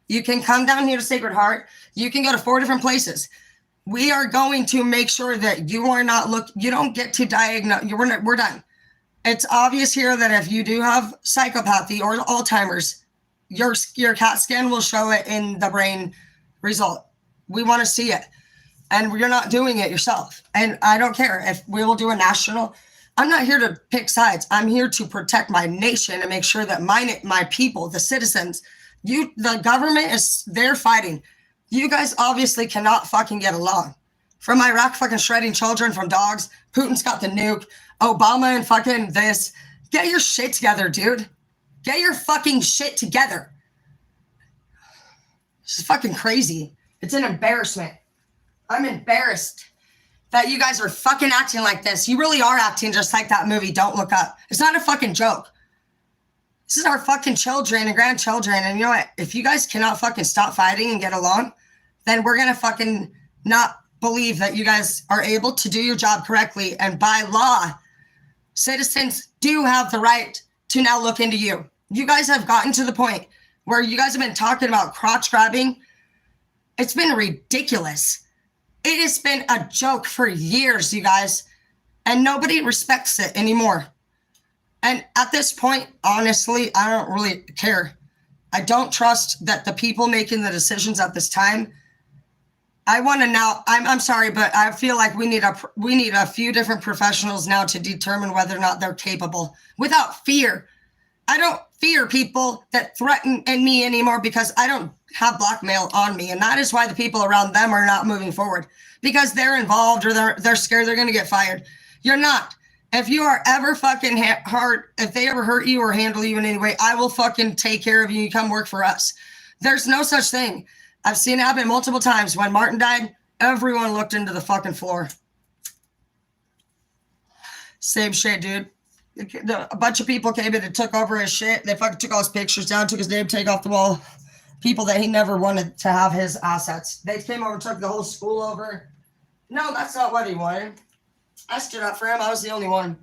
You can come down here to Sacred Heart. You can go to 4 different places. We are going to make sure that you are not you don't get to diagnose. We're done. It's obvious here that if you do have psychopathy or Alzheimer's, your CAT scan will show it in the brain result. We want to see it. And you're not doing it yourself. And I don't care if we will do a national. I'm not here to pick sides. I'm here to protect my nation and make sure that my people, the citizens, the government they're fighting. You guys obviously cannot fucking get along. From Iraq fucking shredding children from dogs. Putin's got the nuke. Obama and fucking this. Get your shit together, dude. Get your fucking shit together. This is fucking crazy. It's an embarrassment. I'm embarrassed that you guys are fucking acting like this. You really are acting just like that movie, Don't Look Up. It's not a fucking joke. This is our fucking children and grandchildren. And you know what? If you guys cannot fucking stop fighting and get along, then we're going to fucking not believe that you guys are able to do your job correctly. And by law, citizens do have the right to now look into you. You guys have gotten to the point where you guys have been talking about crotch grabbing. It's been ridiculous. It has been a joke for years, you guys, and nobody respects it anymore. And at this point, honestly, I don't really care. I don't trust that the people making the decisions at this time. I want to now, I'm sorry, but I feel like we need a few different professionals now to determine whether or not they're capable without fear. I don't fear people that threaten me anymore because I don't have blackmail on me. And that is why the people around them are not moving forward, because they're involved or they're scared they're going to get fired. You're not. If you are ever fucking hurt, if they ever hurt you or handle you in any way, I will fucking take care of you. You come work for us. There's no such thing. I've seen it happen multiple times. When Martin died, everyone looked into the fucking floor. Same shit, dude. A bunch of people came in and took over his shit. They fucking took all his pictures down, took his name tag off the wall. People that he never wanted to have his assets. They came over, took the whole school over. No, that's not what he wanted. I stood up for him. I was the only one.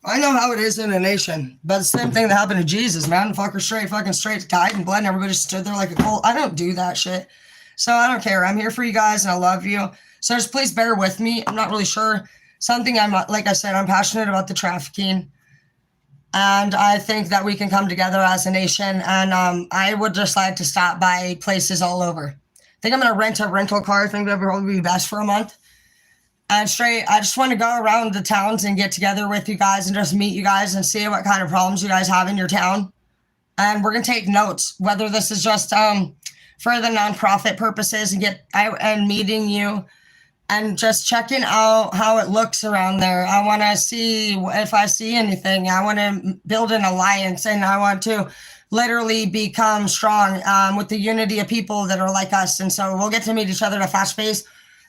I know how it is in a nation, but the same thing that happened to Jesus, man. Fucker straight died and bled, and everybody stood there like a cult. I don't do that shit. So I don't care. I'm here for you guys, and I love you. So just please bear with me. I'm not really sure. Something like I said, I'm passionate about the trafficking. And I think that we can come together as a nation. And I would just like to stop by places all over. I think I'm going to rent a rental car. I think that would probably be best for a month. And I just want to go around the towns and get together with you guys and just meet you guys and see what kind of problems you guys have in your town. And we're going to take notes, whether this is just for the nonprofit purposes and get out and meeting you and just checking out how it looks around there. I want to see if I see anything. I want to build an alliance, and I want to literally become strong with the unity of people that are like us. And so we'll get to meet each other at a fast pace.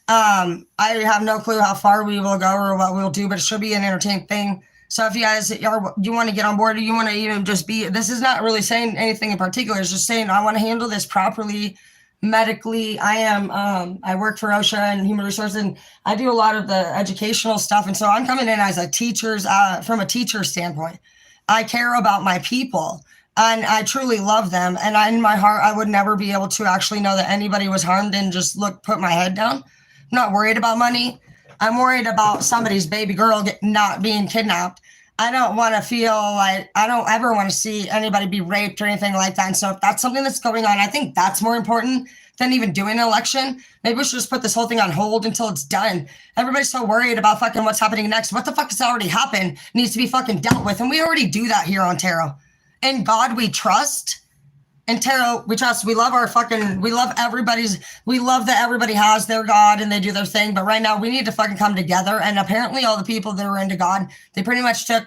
I have no clue how far we will go or what we'll do, but it should be an entertaining thing. So if you guys you want to get on board, or you want to even just be, this is not really saying anything in particular. It's just saying I want to handle this properly medically. I work for OSHA and human resources, and I do a lot of the educational stuff. And so I'm coming in as from a teacher standpoint. I care about my people and I truly love them. And in my heart, I would never be able to actually know that anybody was harmed and just put my head down. I'm not worried about money. I'm worried about somebody's baby girl not being kidnapped. I don't want to feel like, I don't ever want to see anybody be raped or anything like that. And so if that's something that's going on, I think that's more important than even doing an election. Maybe we should just put this whole thing on hold until it's done. Everybody's so worried about fucking what's happening next. What the fuck has already happened needs to be fucking dealt with. And we already do that here on Tarot. In God we trust. In Tarot we trust. We love we love that everybody has their God and they do their thing. But right now we need to fucking come together. And apparently all the people that were into God, they pretty much took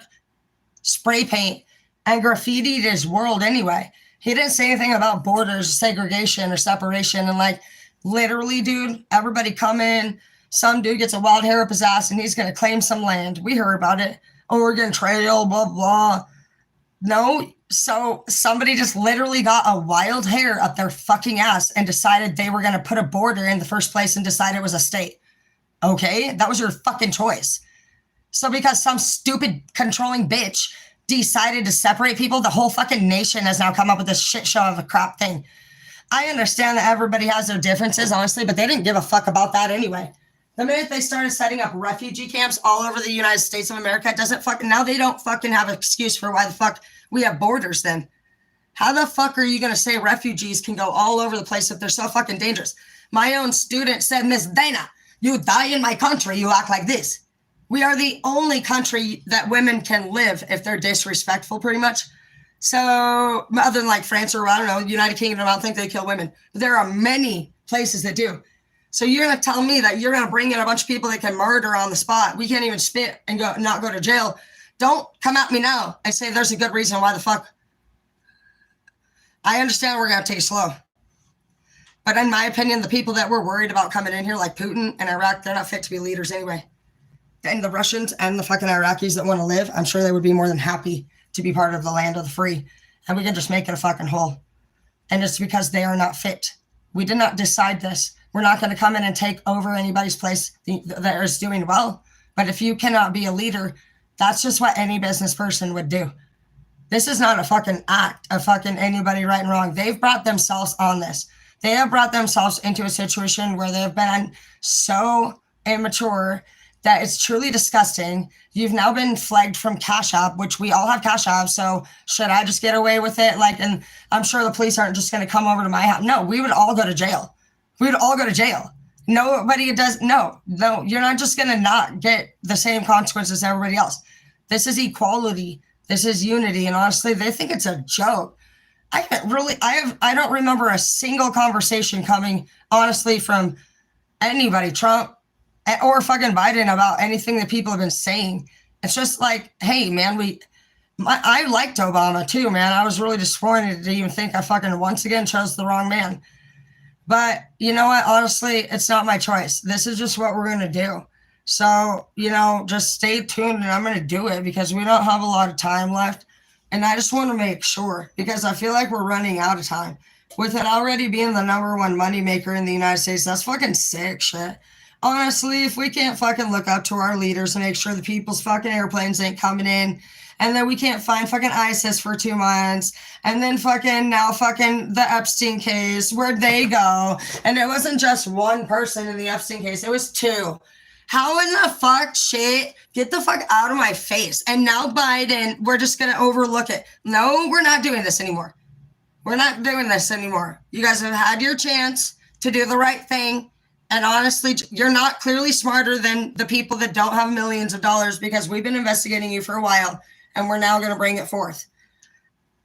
spray paint and graffitied his world anyway. He didn't say anything about borders, segregation, or separation. And literally, dude, everybody come in. Some dude gets a wild hair up his ass and he's going to claim some land. We heard about it. Oregon Trail, blah, blah. No. So somebody just literally got a wild hair up their fucking ass and decided they were going to put a border in the first place and decide it was a state. Okay? That was your fucking choice. So because some stupid controlling bitch decided to separate people, the whole fucking nation has now come up with this shit show of a crap thing. I understand that everybody has their differences, honestly, but they didn't give a fuck about that anyway. The minute they started setting up refugee camps all over the United States of America, now they don't fucking have an excuse for why the fuck we have borders then. How the fuck are you going to say refugees can go all over the place if they're so fucking dangerous? My own student said, Miss Dana, you die in my country, you act like this. We are the only country that women can live if they're disrespectful, pretty much. So, other than France or, I don't know, United Kingdom, I don't think they kill women. But there are many places that do. So you're going to tell me that you're going to bring in a bunch of people that can murder on the spot. We can't even spit and not go to jail. Don't come at me now and say there's a good reason why the fuck. I understand we're going to take it slow. But in my opinion, the people that we're worried about coming in here, like Putin and Iraq, they're not fit to be leaders anyway. And the Russians and the fucking Iraqis that want to live, I'm sure they would be more than happy to be part of the land of the free. And we can just make it a fucking whole. And it's because they are not fit. We did not decide this. We're not going to come in and take over anybody's place that is doing well. But if you cannot be a leader, that's just what any business person would do. This is not a fucking act of fucking anybody right and wrong. They've brought themselves on this. They have brought themselves into a situation where they've been so immature that it's truly disgusting. You've now been flagged from Cash App, which we all have Cash App. So should I just get away with it? And I'm sure the police aren't just going to come over to my house. No, we would all go to jail. We would all go to jail. Nobody does. No, you're not just going to not get the same consequences as everybody else. This is equality. This is unity. And honestly, they think it's a joke. I don't remember a single conversation coming, honestly, from anybody, Trump or fucking Biden, about anything that people have been saying. It's just hey, man, I liked Obama too, man. I was really disappointed to even think I fucking once again chose the wrong man. But you know what? Honestly, it's not my choice. This is just what we're going to do. So, just stay tuned and I'm going to do it because we don't have a lot of time left. And I just want to make sure because I feel like we're running out of time. With it already being the number one moneymaker in the United States, that's fucking sick shit. Honestly, if we can't fucking look up to our leaders and make sure the people's fucking airplanes ain't coming in, and then we can't find fucking ISIS for 2 months, and then fucking now fucking the Epstein case, where'd they go? And it wasn't just one person in the Epstein case, it was 2. How in the fuck shit? Get the fuck out of my face. And now Biden, we're just going to overlook it. No, we're not doing this anymore. We're not doing this anymore. You guys have had your chance to do the right thing. And honestly, you're not clearly smarter than the people that don't have millions of dollars because we've been investigating you for a while and we're now going to bring it forth.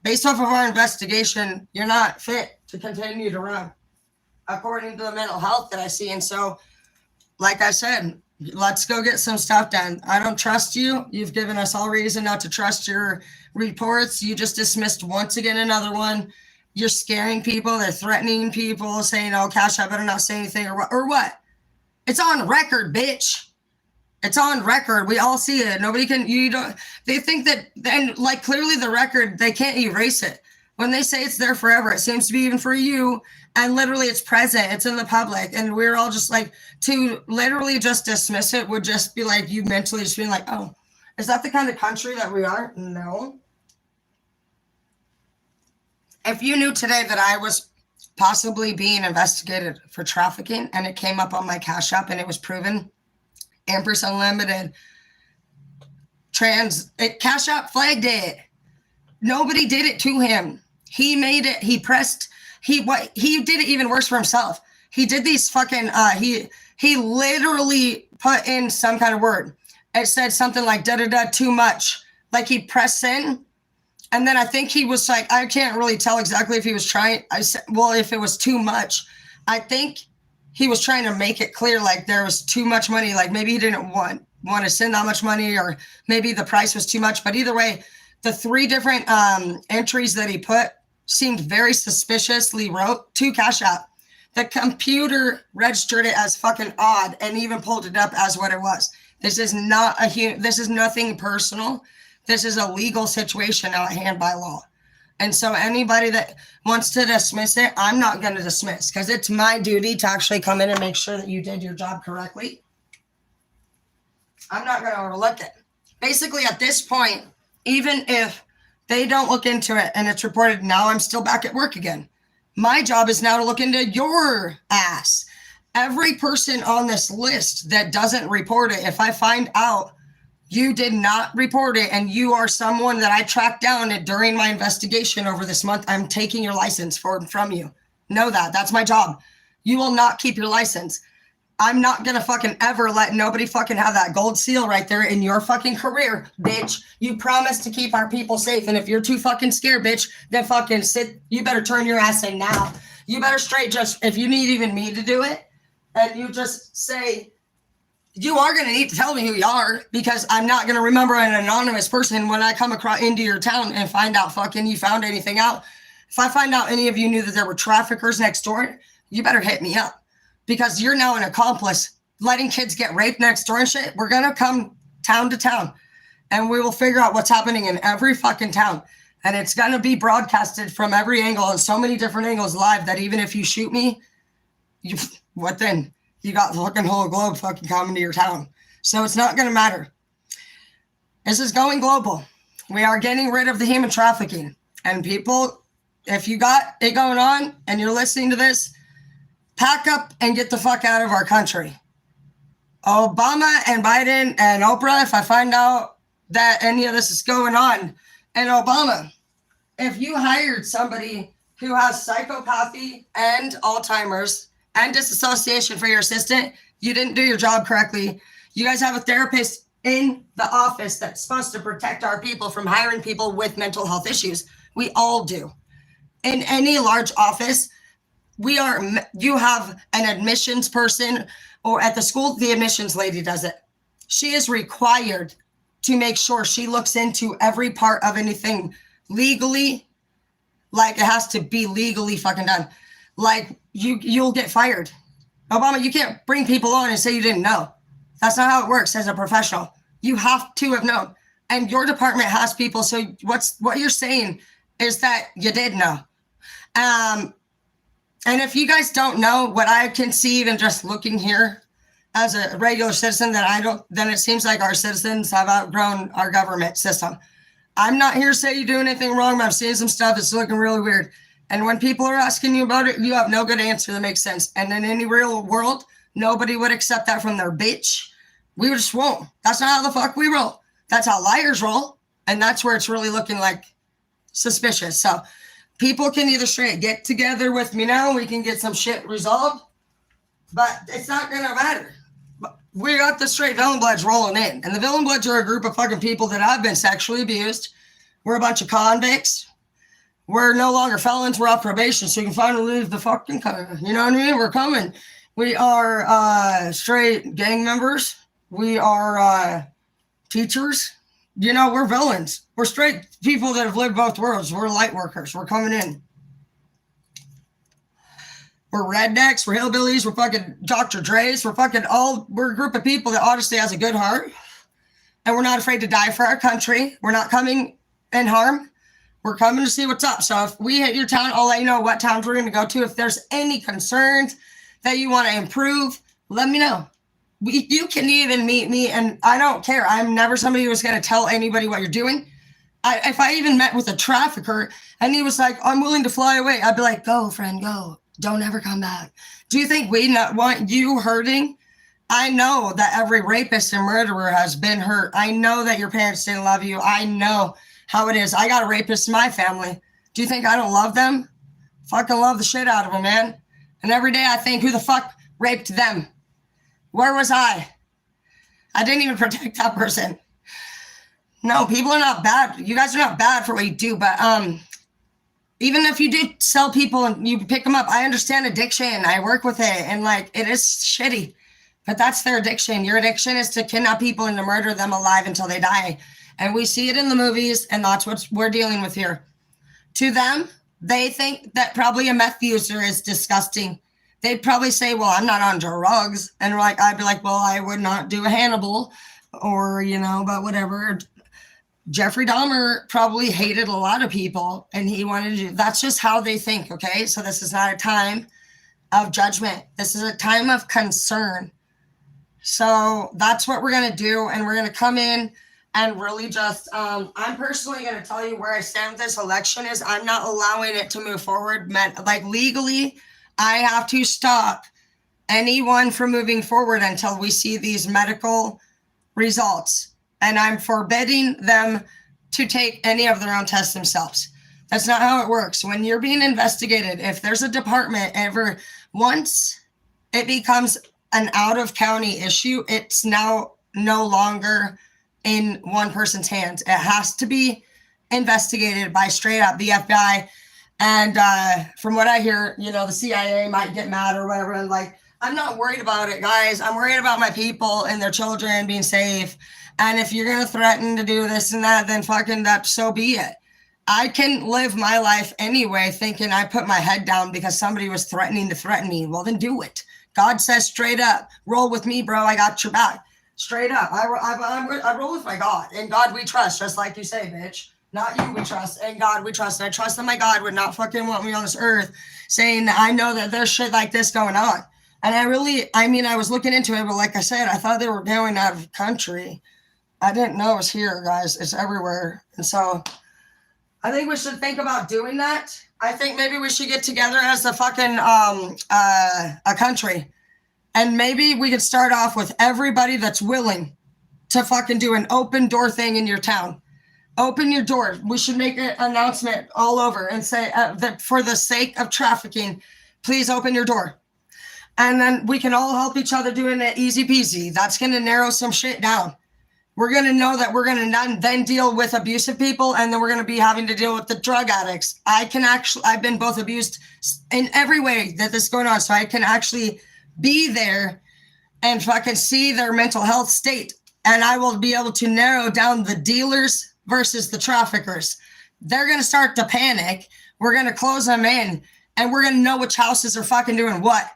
Based off of our investigation, you're not fit to continue to run according to the mental health that I see. And so, like I said, let's go get some stuff done. I don't trust you. You've given us all reason not to trust your reports. You just dismissed once again another one. You're scaring people. They're threatening people, saying, "Oh, Cash, I better not say anything," or what? It's on record, bitch. It's on record. We all see it. Nobody can. You don't. They think that, and like clearly the record, they can't erase it. When they say it's there forever, it seems to be even for you. And literally, it's present. It's in the public, and we're all just like to literally just dismiss it would just be like you mentally just being like, "Oh, is that the kind of country that we are?" No. If you knew today that I was possibly being investigated for trafficking and it came up on my Cash App and it was proven, Empress Unlimited, Cash App flagged it. Nobody did it to him. He made it. He did it even worse for himself. He did these fucking, he literally put in some kind of word. It said something like da-da-da too much. Like he pressed send. And then I think he was like, I can't really tell exactly if he was trying. I said, well, if it was too much, I think he was trying to make it clear like there was too much money. Like maybe he didn't want to send that much money, or maybe the price was too much. But either way, the 3 different entries that he put seemed very suspiciously wrote to Cash App. The computer registered it as fucking odd and even pulled it up as what it was. This is not this is nothing personal. This is a legal situation now at hand by law. And so anybody that wants to dismiss it, I'm not going to dismiss because it's my duty to actually come in and make sure that you did your job correctly. I'm not going to overlook it. Basically, at this point, even if they don't look into it and it's reported, now I'm still back at work again. My job is now to look into your ass. Every person on this list that doesn't report it, if I find out you did not report it and you are someone that I tracked down during my investigation over this month, I'm taking your license from you. Know that. That's my job. You will not keep your license. I'm not going to fucking ever let nobody fucking have that gold seal right there in your fucking career, bitch. You promised to keep our people safe. And if you're too fucking scared, bitch, then fucking sit. You better turn your ass in now. You better straight just, if you need even me to do it, and you just say, you are going to need to tell me who you are because I'm not going to remember an anonymous person when I come across into your town and find out fucking you found anything out. If I find out any of you knew that there were traffickers next door, you better hit me up because you're now an accomplice letting kids get raped next door and shit. We're going to come town to town and we will figure out what's happening in every fucking town. And it's going to be broadcasted from every angle and so many different angles live that even if you shoot me, what then? You got the fucking whole globe fucking coming to your town. So it's not going to matter. This is going global. We are getting rid of the human trafficking. And people, if you got it going on and you're listening to this, pack up and get the fuck out of our country. Obama and Biden and Oprah, if I find out that any of this is going on, and Obama, if you hired somebody who has psychopathy and Alzheimer's and disassociation for your assistant, you didn't do your job correctly. You guys have a therapist in the office that's supposed to protect our people from hiring people with mental health issues. We all do. In any large office, you have an admissions person, or at the school, the admissions lady does it. She is required to make sure she looks into every part of anything legally, like it has to be legally fucking done. like you'll get fired. Obama, you can't bring people on and say you didn't know. That's not how it works as a professional. You have to have known. And your department has people. So what you're saying is that you did know. And if you guys don't know what I can see even just looking here as a regular citizen, then it seems like our citizens have outgrown our government system. I'm not here to say you do anything wrong, but I'm seeing some stuff that's looking really weird. And when people are asking you about it, you have no good answer that makes sense. And in any real world, nobody would accept that from their bitch. We just won't. That's not how the fuck we roll. That's how liars roll. And that's where it's really looking like suspicious. So people can either straight get together with me now, we can get some shit resolved, but it's not going to matter. We got the straight Villain Bloods rolling in. And the Villain Bloods are a group of fucking people that have been sexually abused. We're a bunch of convicts. We're no longer felons. We're off probation, so you can finally leave the fucking country. You know what I mean? We're coming. We are straight gang members. We are teachers. You know, we're villains. We're straight people that have lived both worlds. We're light workers. We're coming in. We're rednecks. We're hillbillies. We're fucking Dr. Dre's. We're a group of people that honestly has a good heart. And we're not afraid to die for our country. We're not coming in harm. We're coming to see what's up. So if we hit your town, I'll let you know what towns we're going to go to. If there's any concerns that you want to improve, let me know. You can even meet me, and I don't care. I'm never somebody who's going to tell anybody what you're doing. If I even met with a trafficker and he was like, I'm willing to fly away, I'd be like, go, friend, go. Don't ever come back. Do you think we not want you hurting? I know that every rapist and murderer has been hurt. I know that your parents didn't love you. I know how it is. I got a rapist in my family. Do you think I don't love them? Fucking love the shit out of them, man. And every day I think, who the fuck raped them? Where was I? I didn't even protect that person. No, people are not bad. You guys are not bad for what you do, but even if you do sell people and you pick them up, I understand addiction. I work with it, and like it is shitty, but that's their addiction. Your addiction is to kidnap people and to murder them alive until they die. And we see it in the movies, and that's what we're dealing with here. To them, they think that probably a meth user is disgusting. They'd probably say, well, I'm not on drugs. And like, I'd be like, well, I would not do a Hannibal or, but whatever. Jeffrey Dahmer probably hated a lot of people, and he wanted to do, that's just how they think. Okay. So this is not a time of judgment. This is a time of concern. So that's what we're going to do. And we're going to come in and really just, I'm personally going to tell you where I stand with this election is I'm not allowing it to move forward. Like legally, I have to stop anyone from moving forward until we see these medical results. And I'm forbidding them to take any of their own tests themselves. That's not how it works. When you're being investigated, if there's a department once it becomes an out-of-county issue, it's now no longer in one person's hands. It has to be investigated by straight up the FBI. And from what I hear, the CIA might get mad or whatever. And like, I'm not worried about it, guys. I'm worried about my people and their children being safe. And if you're going to threaten to do this and that, then fucking that, so be it. I can live my life anyway thinking I put my head down because somebody was threatening to threaten me. Well, then do it. God says straight up, roll with me, bro. I got your back. Straight up. I roll with my God. And God we trust, just like you say, bitch. Not you we trust, and God we trust. And I trust that my God would not fucking want me on this earth saying, I know that there's shit like this going on. And I was looking into it, but like I said, I thought they were going out of country. I didn't know it was here, guys. It's everywhere. And so I think we should think about doing that. I think maybe we should get together as a fucking a country. And maybe we could start off with everybody that's willing to fucking do an open door thing in your town. Open your door. We should make an announcement all over and say that for the sake of trafficking, please open your door. And then we can all help each other doing it easy peasy. That's going to narrow some shit down. We're going to know that we're going to then deal with abusive people, and then we're going to be having to deal with the drug addicts. I've been both abused in every way that this is going on. So I can actually be there and fucking see their mental health state. And I will be able to narrow down the dealers versus the traffickers. They're going to start to panic. We're going to close them in. and we're going to know which houses are fucking doing what.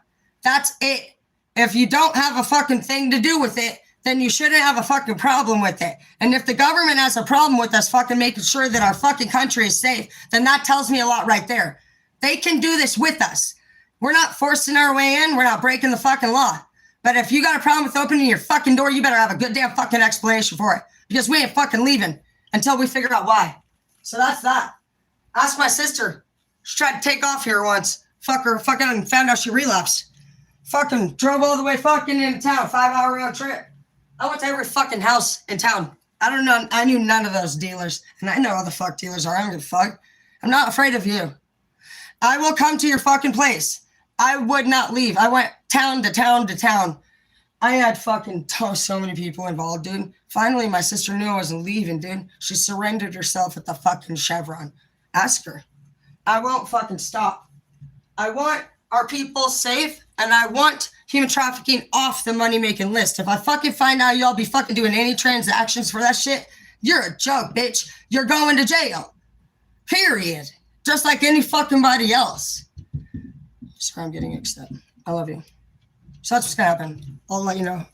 That's it. If you don't have a fucking thing to do with it, then you shouldn't have a fucking problem with it. And if the government has a problem with us fucking making sure that our fucking country is safe, then that tells me a lot right there. They can do this with us. We're not forcing our way in. We're not breaking the fucking law. But if you got a problem with opening your fucking door, you better have a good damn fucking explanation for it. Because we ain't fucking leaving until we figure out why. So that's that. Ask my sister. She tried to take off here once. Fucker fucking found out she relapsed. Fucking drove all the way fucking into town. 5-hour round trip. I went to every fucking house in town. I don't know. I knew none of those dealers. And I know how the fuck dealers are. I don't give a fuck. I'm not afraid of you. I will come to your fucking place. I would not leave. I went town to town to town. I had fucking so many people involved, dude. Finally, my sister knew I wasn't leaving, dude. She surrendered herself at the fucking Chevron. Ask her. I won't fucking stop. I want our people safe, and I want human trafficking off the money-making list. If I fucking find out y'all be fucking doing any transactions for that shit, you're a joke, bitch. You're going to jail. Period. Just like any fucking body else. Sorry, I'm getting upset. I love you. So that's what's gonna happen. I'll let you know.